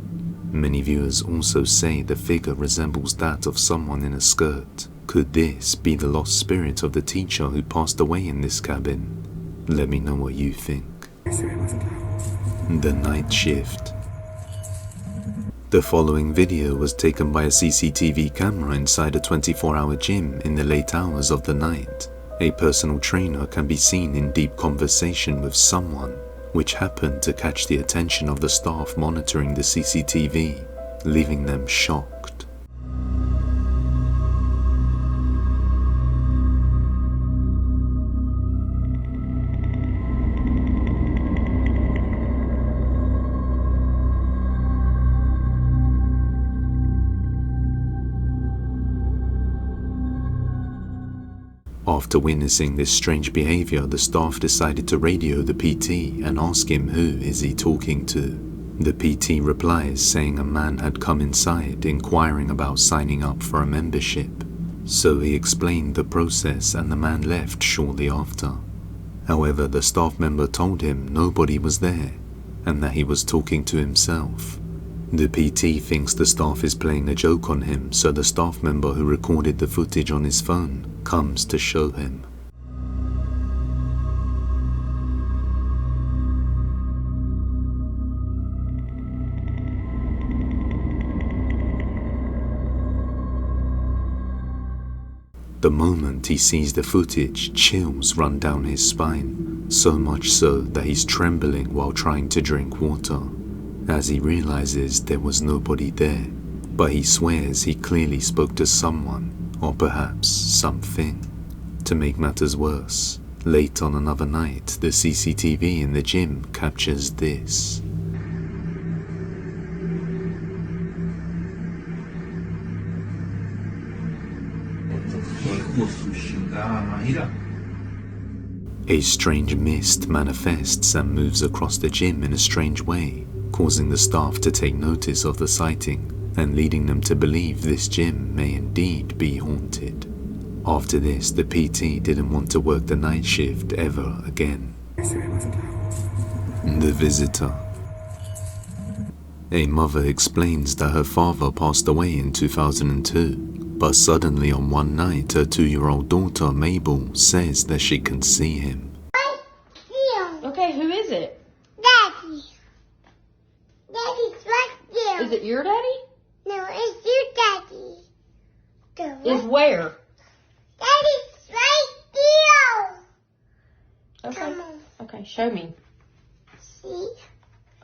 Many viewers also say the figure resembles that of someone in a skirt. Could this be the lost spirit of the teacher who passed away in this cabin? Let me know what you think. The night shift. The following video was taken by a CCTV camera inside a 24-hour gym in the late hours of the night. A personal trainer can be seen in deep conversation with someone, which happened to catch the attention of the staff monitoring the CCTV, leaving them shocked. After witnessing this strange behavior, the staff decided to radio the PT and ask him who is he talking to. The PT replies saying a man had come inside inquiring about signing up for a membership. So he explained the process and the man left shortly after. However, the staff member told him nobody was there and that he was talking to himself. The PT thinks the staff is playing a joke on him, so the staff member who recorded the footage on his phone comes to show him. The moment he sees the footage, chills run down his spine, so much so that he's trembling while trying to drink water, as he realizes there was nobody there, but he swears he clearly spoke to someone, or perhaps something. To make matters worse, late on another night, the CCTV in the gym captures this. A strange mist manifests and moves across the gym in a strange way, causing the staff to take notice of the sighting and leading them to believe this gym may indeed be haunted. After this, the PT didn't want to work the night shift ever again. The visitor. A mother explains that her father passed away in 2002, but suddenly on one night her 2-year-old daughter Mabel says that she can see him. Okay, who is it? Daddy. Daddy's right there. Is it your daddy? No, it's your daddy. Is where? Daddy's right there. Okay. Come on. Okay, show me. See?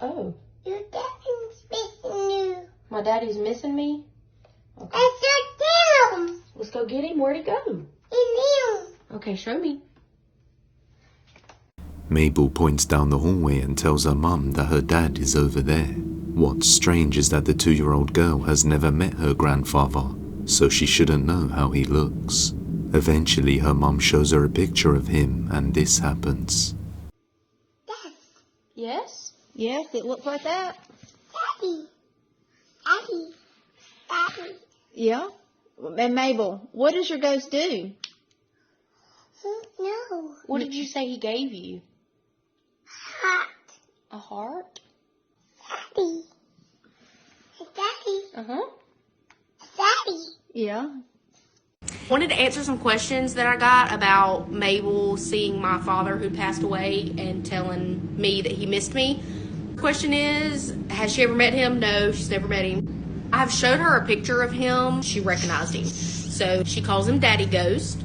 Oh. Your daddy's missing you. My daddy's missing me? Okay. Let's go get him. Let's go get him. Where'd he go? In you. Okay, show me. Mabel points down the hallway and tells her mum that her dad is over there. What's strange is that the 2-year-old girl has never met her grandfather, so she shouldn't know how he looks. Eventually, her mum shows her a picture of him, and this happens. Yes? Yes, it looks like that. Daddy. Daddy. Daddy. Yeah. And Mabel, what does your ghost do? No. What did you say he gave you? Heart. A heart? Daddy. Daddy. Uh-huh. Daddy. Yeah. Wanted to answer some questions that I got about Mabel seeing my father who passed away and telling me that he missed me. Question is, has she ever met him? No, she's never met him. I've showed her a picture of him. She recognized him. So she calls him Daddy Ghost.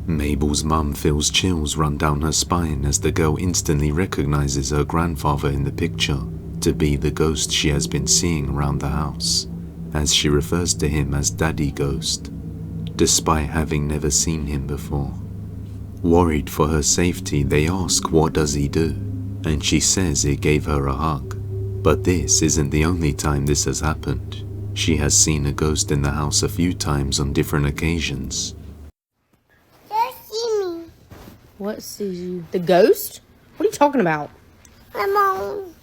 Mabel's mum feels chills run down her spine as the girl instantly recognizes her grandfather in the picture to be the ghost she has been seeing around the house, as she refers to him as Daddy Ghost, despite having never seen him before. Worried for her safety, they ask what does he do, and she says it gave her a hug. But this isn't the only time this has happened. She has seen a ghost in the house a few times on different occasions. What sees you? The ghost? What are you talking about? My mom.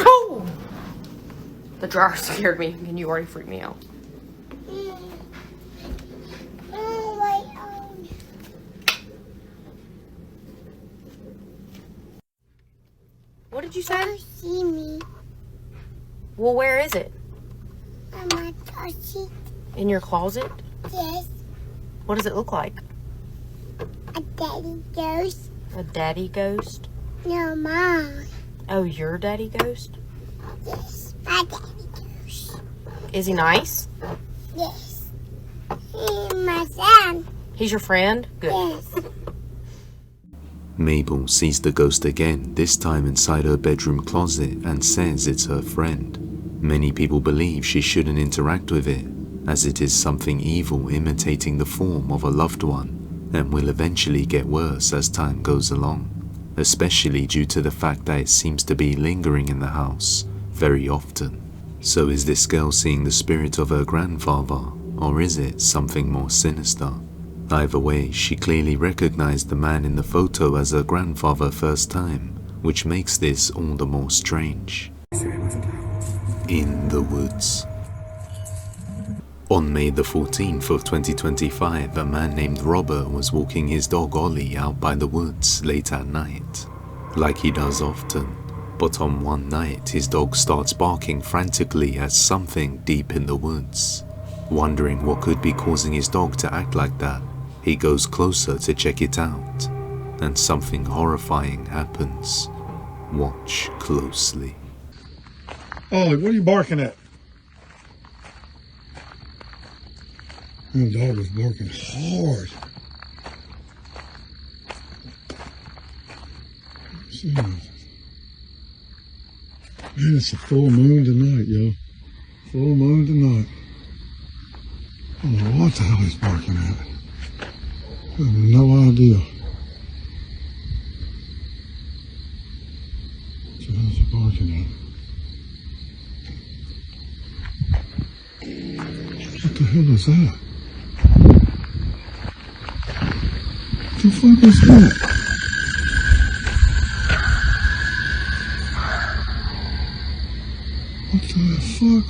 Oh! The dryer scared me, and you already freaked me out. What did you say? Don't see me. Well, where is it? On my closet. In your closet? Yes. What does it look like? A daddy ghost. A daddy ghost? No, mine. Oh, your daddy ghost? Yes, my daddy ghost. Is he nice? Yes. He's my son. He's your friend? Good. Yes. Mabel sees the ghost again, this time inside her bedroom closet, and says it's her friend. Many people believe she shouldn't interact with it, as it is something evil imitating the form of a loved one, and will eventually get worse as time goes along, especially due to the fact that it seems to be lingering in the house very often. So is this girl seeing the spirit of her grandfather, or is it something more sinister? Either way, she clearly recognized the man in the photo as her grandfather first time, which makes this all the more strange. In the woods. On May the 14th of 2025, a man named Robert was walking his dog Ollie out by the woods late at night, like he does often. But on one night, his dog starts barking frantically at something deep in the woods. Wondering what could be causing his dog to act like that, he goes closer to check it out, and something horrifying happens. Watch closely. Ollie, what are you barking at? The dog was barking hard. Man, it's a full moon tonight, yo. Full moon tonight. I don't know what the hell he's barking at. I have no idea. What the hell is he barking at? What the hell is that? What the fuck is that? What the fuck?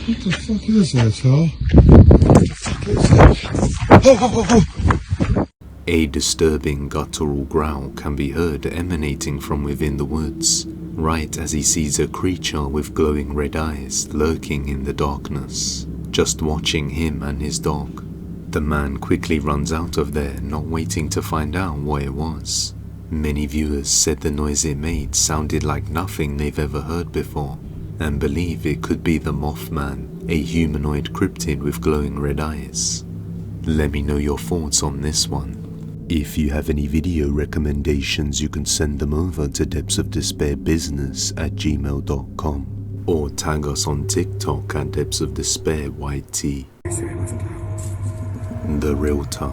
What the fuck is that, y'all? What the fuck is that? Oh. A disturbing guttural growl can be heard emanating from within the woods, right as he sees a creature with glowing red eyes lurking in the darkness, just watching him and his dog. The man quickly runs out of there, not waiting to find out what it was. Many viewers said the noise it made sounded like nothing they've ever heard before, and believe it could be the Mothman, a humanoid cryptid with glowing red eyes. Let me know your thoughts on this one. If you have any video recommendations, you can send them over to depthsofdespairbusiness@gmail.com or tag us on TikTok at depthsofdespairyt. The Realtor.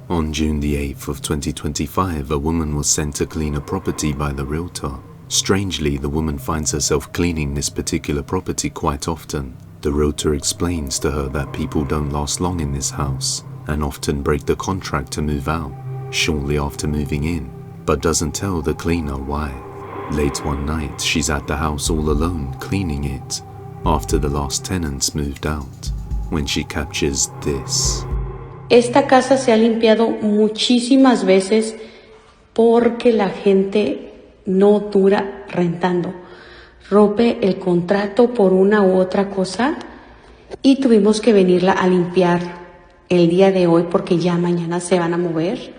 On June the 8th of 2025, a woman was sent to clean a property by the realtor. Strangely, the woman finds herself cleaning this particular property quite often. The realtor explains to her that people don't last long in this house and often break the contract to move out shortly after moving in, but doesn't tell the cleaner why. Late one night, she's at the house all alone cleaning it after the last tenants moved out, when she captures this. Esta casa se ha limpiado muchísimas veces porque la gente no dura rentando. Rompe el contrato por una u otra cosa y tuvimos que venirla a limpiar el día de hoy porque ya mañana se van a mover.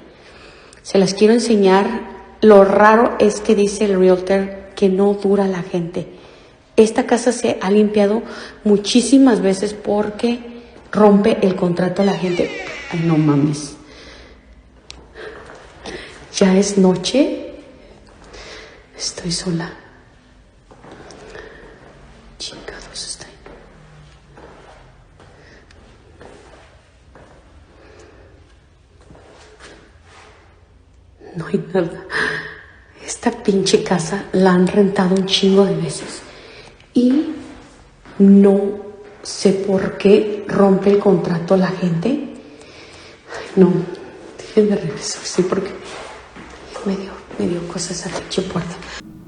Se las quiero enseñar. Lo raro es que dice el realtor que no dura la gente. Esta casa se ha limpiado muchísimas veces porque rompe el contrato a la gente. Ay, no mames. Ya es noche. Estoy sola. Chingados, está ahí. No hay nada. Esta pinche casa la han rentado un chingo de veces. Y no sé por qué rompe el contrato a la gente. Ay, no, déjenme regresar, sí, porque me dio cosas a la pinche puerta.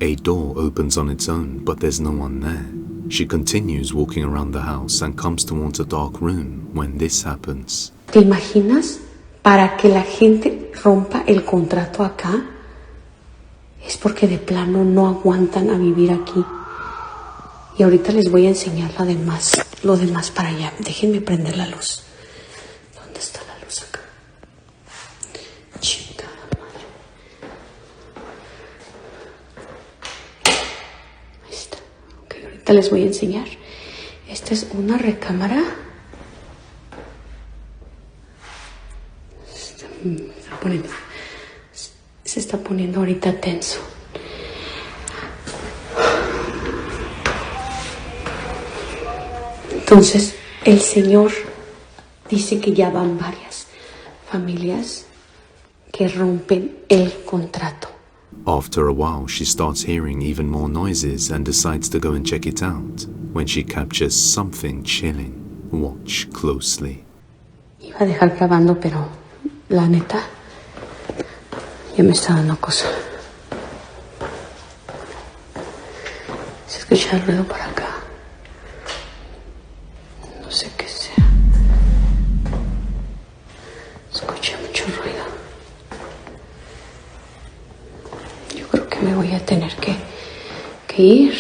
A door opens on its own, but there's no one there. She continues walking around the house and comes towards a dark room when this happens. ¿Te imaginas? Para que la gente rompa el contrato acá, es porque de plano no aguantan a vivir aquí. Y ahorita les voy a enseñar lo demás para allá. Déjenme prender la luz. ¿Dónde está la luz acá? Chingada madre. Ahí está. Ok, ahorita les voy a enseñar. Esta es una recámara. Se está poniendo ahorita tenso. Entonces, el señor dice que ya van varias familias que rompen el contrato. After a while, she starts hearing even more noises and decides to go and check it out when she captures something chilling. Watch closely. Iba a dejar grabando, pero la neta ya me está dando cosa. Se escucha el ruido por acá. No sé qué sea. Escuché mucho ruido. Yo creo que me voy a tener que ir.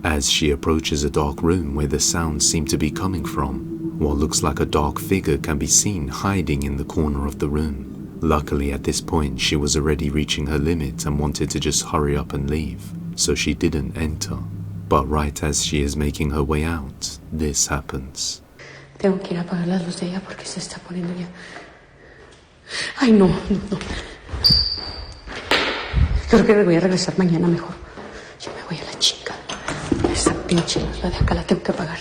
As she approaches a dark room where the sounds seem to be coming from, what looks like a dark figure can be seen hiding in the corner of the room. Luckily, at this point, she was already reaching her limit and wanted to just hurry up and leave, so she didn't enter. But right as she is making her way out, this happens. Tengo que ir a apagar las luces de ella porque se está poniendo ya. Ay, no. Creo que me voy a regresar mañana mejor. Yo me voy a la chica. Esa pinche luz, la de acá la tengo que apagar.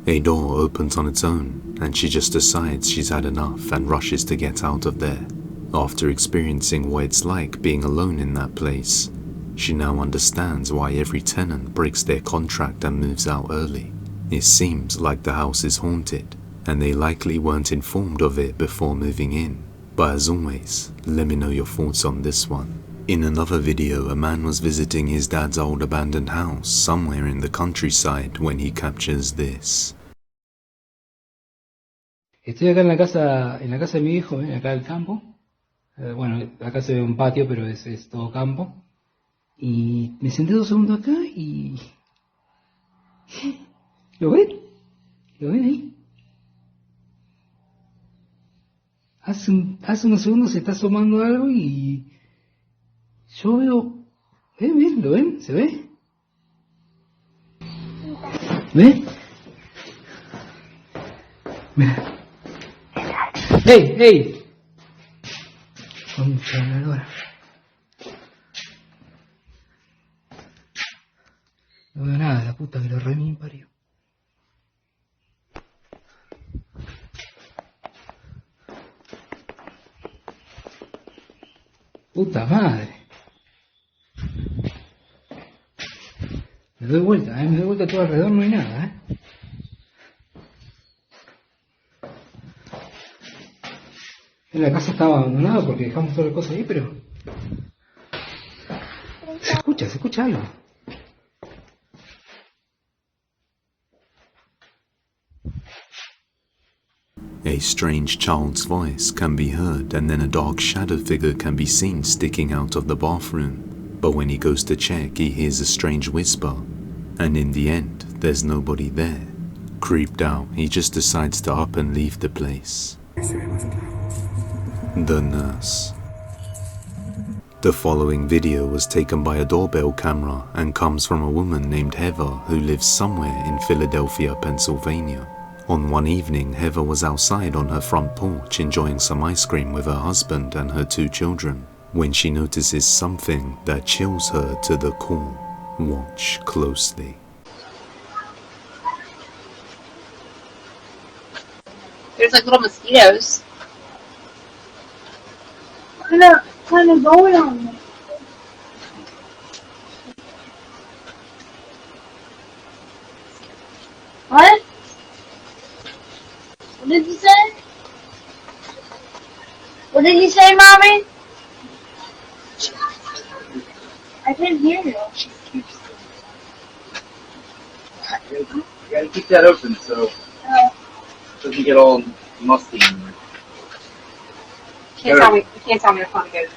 A door opens on its own, and she just decides she's had enough and rushes to get out of there. After experiencing what it's like being alone in that place, she now understands why every tenant breaks their contract and moves out early. It seems like the house is haunted, and they likely weren't informed of it before moving in. But as always, let me know your thoughts on this one. In another video, a man was visiting his dad's old abandoned house somewhere in the countryside when he captures this. Estoy acá en la casa de mi hijo, acá del campo. Bueno, acá se ve un patio, pero es todo campo. Y me senté 2 segundos acá y... ¿Lo ven? ¿Lo ven ahí? hace unos segundos se está asomando algo y yo veo, ¿ven? ¿Lo ven? ¿Se ve? ¿Ve? Mira. ¡Ey! ¡Ey! Concha la lora. No veo nada, la puta que lo remí parió. Puta madre. Me doy vuelta todo alrededor, no hay nada, En la casa estaba abandonada porque dejamos todas las cosas ahí, pero... Se escucha algo. A strange child's voice can be heard, and then a dark shadow figure can be seen sticking out of the bathroom. But when he goes to check, he hears a strange whisper, and in the end, there's nobody there. Creeped out, he just decides to up and leave the place. The nurse. The following video was taken by a doorbell camera and comes from a woman named Heather who lives somewhere in Philadelphia, Pennsylvania. On one evening, Heather was outside on her front porch enjoying some ice cream with her husband and her 2 children when she notices something that chills her to the core. Watch closely. There's like little mosquitoes. What kind of going on there? What? What did you say? What did you say, Mommy? I can't hear you. You gotta keep that open so it doesn't get all musty in there. You can't tell me to find it.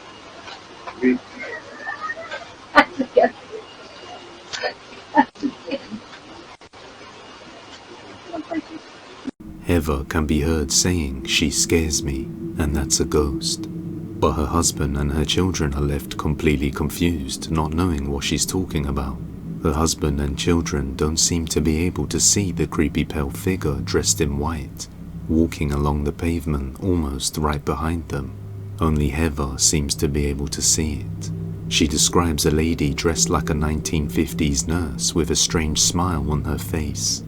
Heather can be heard saying she scares me, and that's a ghost. But her husband and her children are left completely confused, not knowing what she's talking about. Her husband and children don't seem to be able to see the creepy pale figure dressed in white, walking along the pavement almost right behind them. Only Heather seems to be able to see it. She describes a lady dressed like a 1950s nurse with a strange smile on her face.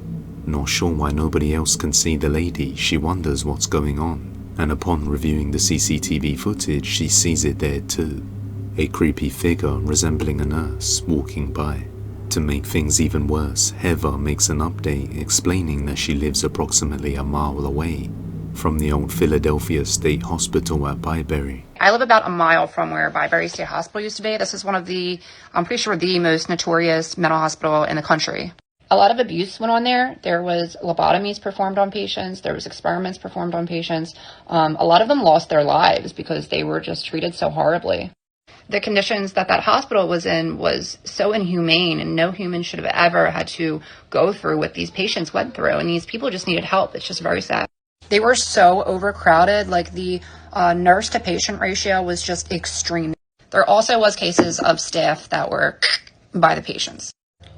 Not sure why nobody else can see the lady, she wonders what's going on, and upon reviewing the CCTV footage, she sees it there too. A creepy figure resembling a nurse walking by. To make things even worse, Heather makes an update explaining that she lives approximately a mile away from the old Philadelphia State Hospital at Byberry. I live about a mile from where Byberry State Hospital used to be. This is one of the, I'm pretty sure, the most notorious mental hospital in the country. A lot of abuse went on there. There was lobotomies performed on patients. There was experiments performed on patients. A lot of them lost their lives because they were just treated so horribly. The conditions that hospital was in was so inhumane, and no human should have ever had to go through what these patients went through. And these people just needed help. It's just very sad. They were so overcrowded. Like the nurse to patient ratio was just extreme. There also was cases of staff that were by the patients.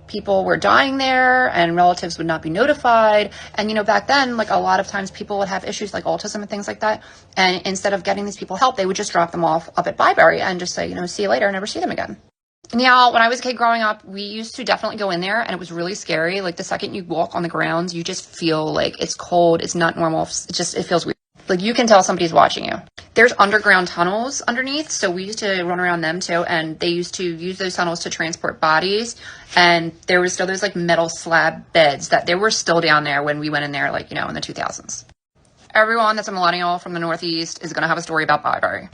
People were dying there and relatives would not be notified. And, you know, back then, like a lot of times people would have issues like autism and things like that. And instead of getting these people help, they would just drop them off up at Byberry and just say, you know, see you later, and never see them again. Now, when I was a kid growing up, we used to definitely go in there, and it was really scary. Like the second you walk on the grounds, you just feel like it's cold. It's not normal. It feels weird. Like you can tell somebody's watching you. There's underground tunnels underneath, so we used to run around them too, and they used to use those tunnels to transport bodies, and there was still those like metal slab beds that they were still down there when we went in there, like, you know, in the 2000s. Everyone that's a millennial from the Northeast is going to have a story about Byberry.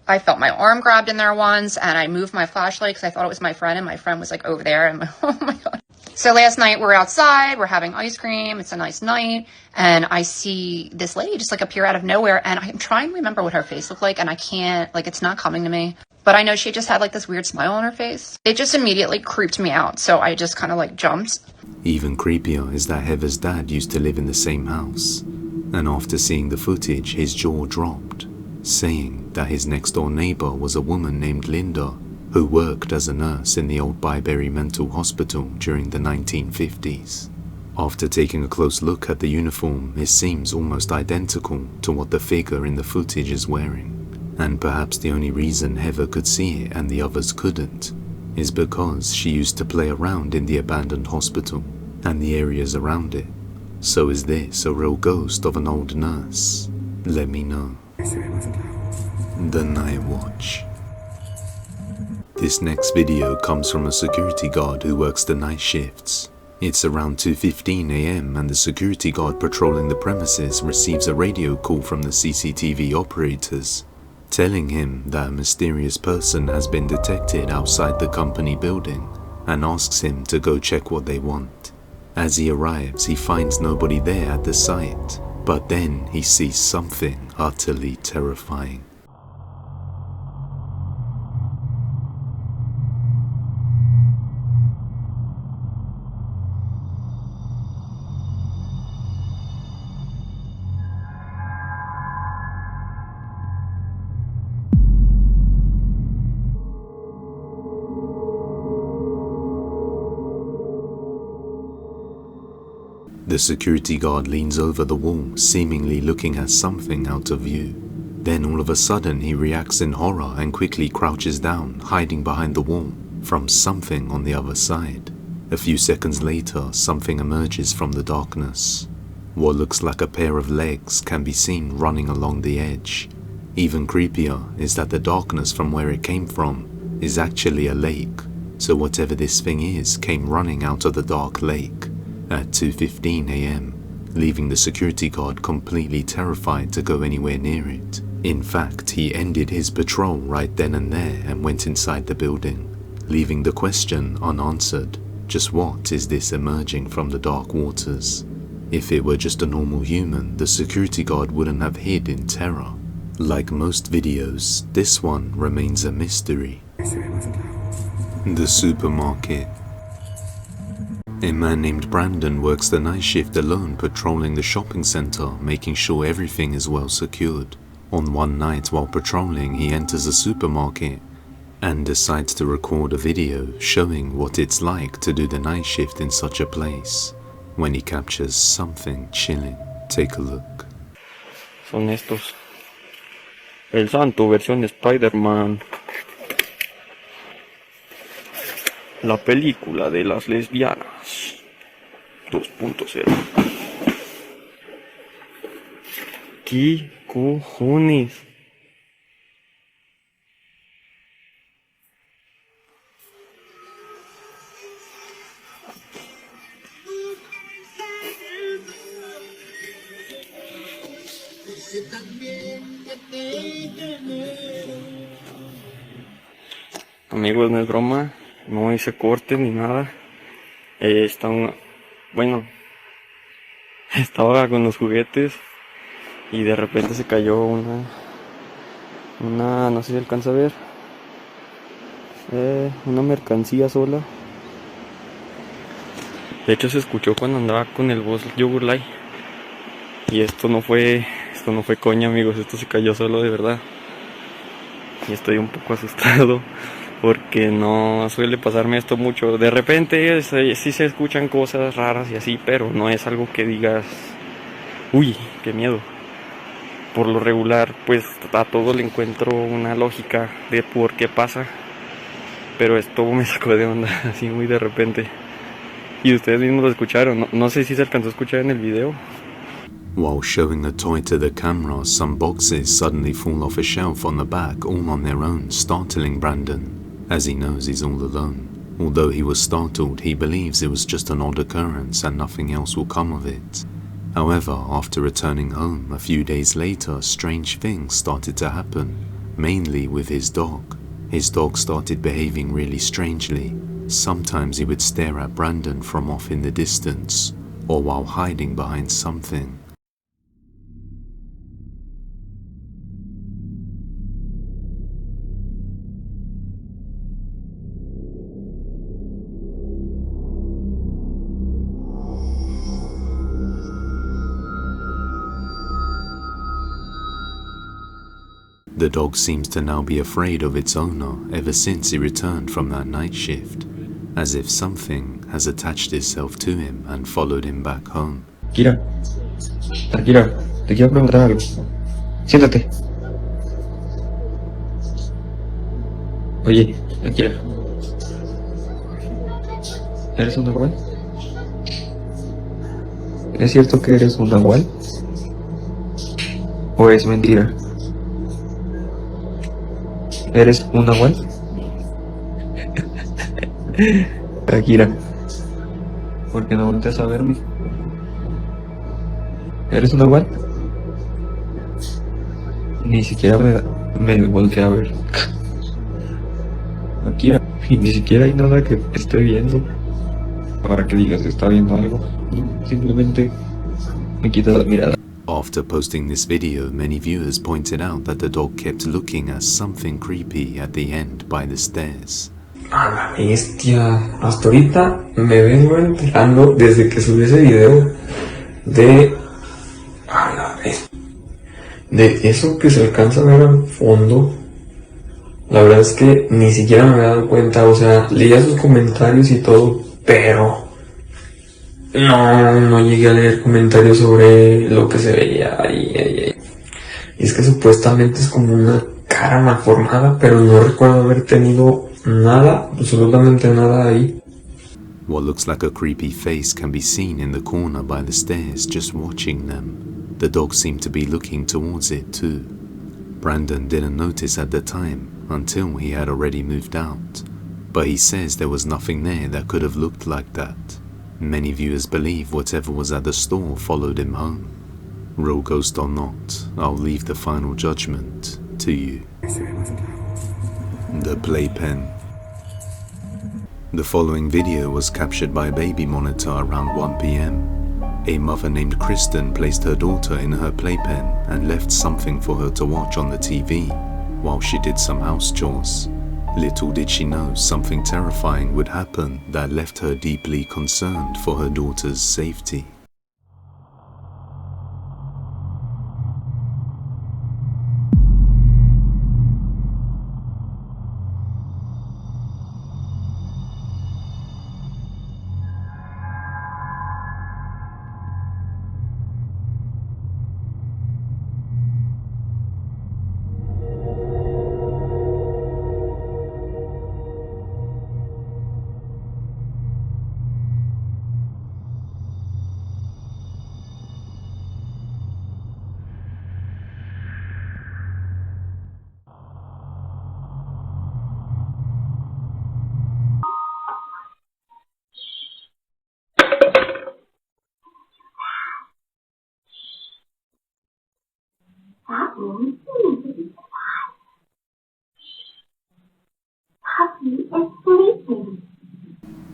I felt my arm grabbed in there once, and I moved my flashlight because I thought it was my friend, and my friend was like over there, and oh my God. So last night we're outside, we're having ice cream, it's a nice night, and I see this lady just like appear out of nowhere, and I'm trying to remember what her face looked like, and I can't, like, it's not coming to me. But I know she just had like this weird smile on her face. It just immediately creeped me out, so I just kind of like jumped. Even creepier is that Heather's dad used to live in the same house, and after seeing the footage, his jaw dropped. saying that his next-door neighbor was a woman named Linda who worked as a nurse in the old Byberry Mental Hospital during the 1950s. After taking a close look at the uniform, it seems almost identical to what the figure in the footage is wearing. And perhaps the only reason Heather could see it and the others couldn't is because she used to play around in the abandoned hospital and the areas around it. So is this a real ghost of an old nurse? Let me know. The Night Watch. This next video comes from a security guard who works the night shifts. It's around 2:15 AM and the security guard patrolling the premises receives a radio call from the CCTV operators, telling him that a mysterious person has been detected outside the company building and asks him to go check what they want. As he arrives, he finds nobody there at the site, but then he sees something utterly terrifying. The security guard leans over the wall, seemingly looking at something out of view. Then all of a sudden he reacts in horror and quickly crouches down, hiding behind the wall, from something on the other side. A few seconds later, something emerges from the darkness. What looks like a pair of legs can be seen running along the edge. Even creepier is that the darkness from where it came from is actually a lake, so whatever this thing is came running out of the dark lake at 2:15 AM, leaving the security guard completely terrified to go anywhere near it. In fact, he ended his patrol right then and there and went inside the building, leaving the question unanswered. Just what is this emerging from the dark waters? If it were just a normal human, the security guard wouldn't have hid in terror. Like most videos, this one remains a mystery. The supermarket. A man named Brandon works the night shift alone patrolling the shopping center, making sure everything is well secured. On one night while patrolling, he enters a supermarket and decides to record a video showing what it's like to do the night shift in such a place, when he captures something chilling. Take a look. Son estos. El Santo versión de Spider-Man. La película de las lesbianas 2.0. ¿Qué cojones? Amigos, no es broma. No hice corte ni nada. Estaba con los juguetes y de repente se cayó una no sé si alcanza a ver, una mercancía sola. De hecho se escuchó cuando andaba con el Boss Yogurt Light. Y esto no fue coña, amigos, esto se cayó solo de verdad. Y estoy un poco asustado, porque no suele pasarme esto mucho. De repente sí se escuchan cosas raras y así, pero no es algo que digas, uy, qué miedo. Por lo regular, pues a todo le encuentro una lógica de por qué pasa, pero esto me sacó de onda, así muy de repente. Y ustedes mismos lo escucharon, no sé si se alcanzó a escuchar en el video. While showing a toy to the camera, some boxes suddenly fall off a shelf on the back all on their own, startling Brandon, as he knows he's all alone. Although he was startled, he believes it was just an odd occurrence and nothing else will come of it. However, after returning home a few days later, strange things started to happen, mainly with his dog. His dog started behaving really strangely. Sometimes he would stare at Brandon from off in the distance, or while hiding behind something. The dog seems to now be afraid of its owner ever since he returned from that night shift, as if something has attached itself to him and followed him back home. Kira, tranquila, te quiero preguntar algo. Siéntate. Oye, tranquila. ¿Eres un nahual? ¿Es cierto que eres un nahual? ¿O es mentira? ¿Eres un nahual? Akira, ¿por qué no volteas a verme? ¿Eres un nahual? Ni siquiera me volteé a ver. Akira, y ni siquiera hay nada que esté viendo para que digas que está viendo algo. Simplemente me quita la mirada. After posting this video, many viewers pointed out that the dog kept looking at something creepy at the end by the stairs. A la bestia, hasta ahorita me vengo enterando desde que subí ese video de... A la bestia. De eso que se alcanza a ver al fondo. La verdad es que ni siquiera me había dado cuenta, o sea, leía sus comentarios y todo, pero... No llegué a leer comentarios sobre lo que se veía ahí. Y es que supuestamente es como una cara malformada, pero no recuerdo haber tenido nada, absolutamente nada ahí. What looks like a creepy face can be seen in the corner by the stairs just watching them. The dog seemed to be looking towards it too. Brandon didn't notice at the time until he had already moved out, but he says there was nothing there that could have looked like that. Many viewers believe whatever was at the store followed him home. Real ghost or not, I'll leave the final judgment to you. The playpen. The following video was captured by a baby monitor around 1 PM. A mother named Kristen placed her daughter in her playpen and left something for her to watch on the TV while she did some house chores. Little did she know something terrifying would happen that left her deeply concerned for her daughter's safety.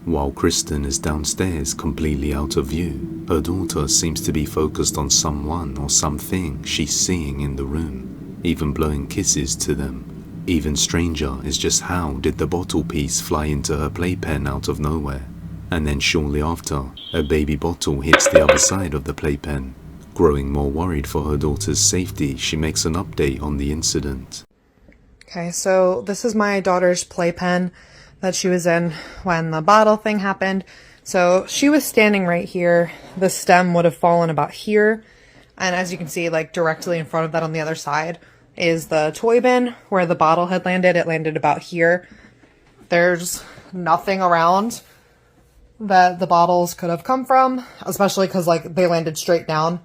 While Kristen is downstairs completely out of view, her daughter seems to be focused on someone or something she's seeing in the room, even blowing kisses to them. Even stranger is just how did the bottle piece fly into her playpen out of nowhere, and then shortly after, a baby bottle hits the other side of the playpen. Growing more worried for her daughter's safety, she makes an update on the incident. Okay, so this is my daughter's playpen that she was in when the bottle thing happened. So she was standing right here. The stem would have fallen about here. And as you can see, like directly in front of that on the other side is the toy bin where the bottle had landed. It landed about here. There's nothing around that the bottles could have come from, especially because like they landed straight down.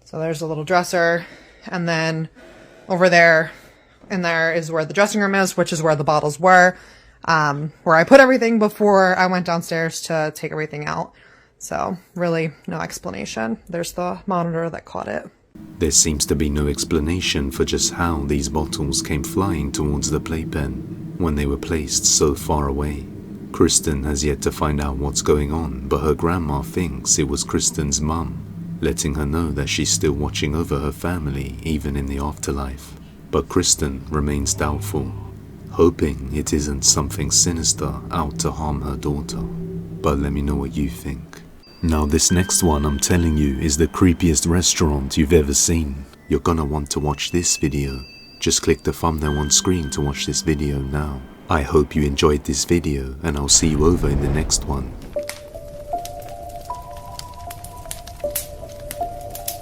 So there's a little dresser, and then over there, in there is where the dressing room is, which is where the bottles were, where I put everything before I went downstairs to take everything out. So really no explanation. There's the monitor that caught it. There seems to be no explanation for just how these bottles came flying towards the playpen when they were placed so far away. Kristen has yet to find out what's going on, but her grandma thinks it was Kristen's mum, letting her know that she's still watching over her family even in the afterlife. But Kristen remains doubtful, hoping it isn't something sinister out to harm her daughter. But let me know what you think. Now this next one I'm telling you is the creepiest restaurant you've ever seen. You're gonna want to watch this video just click the thumbnail on screen to watch this video now. I hope you enjoyed this video, and I'll see you over in the next one.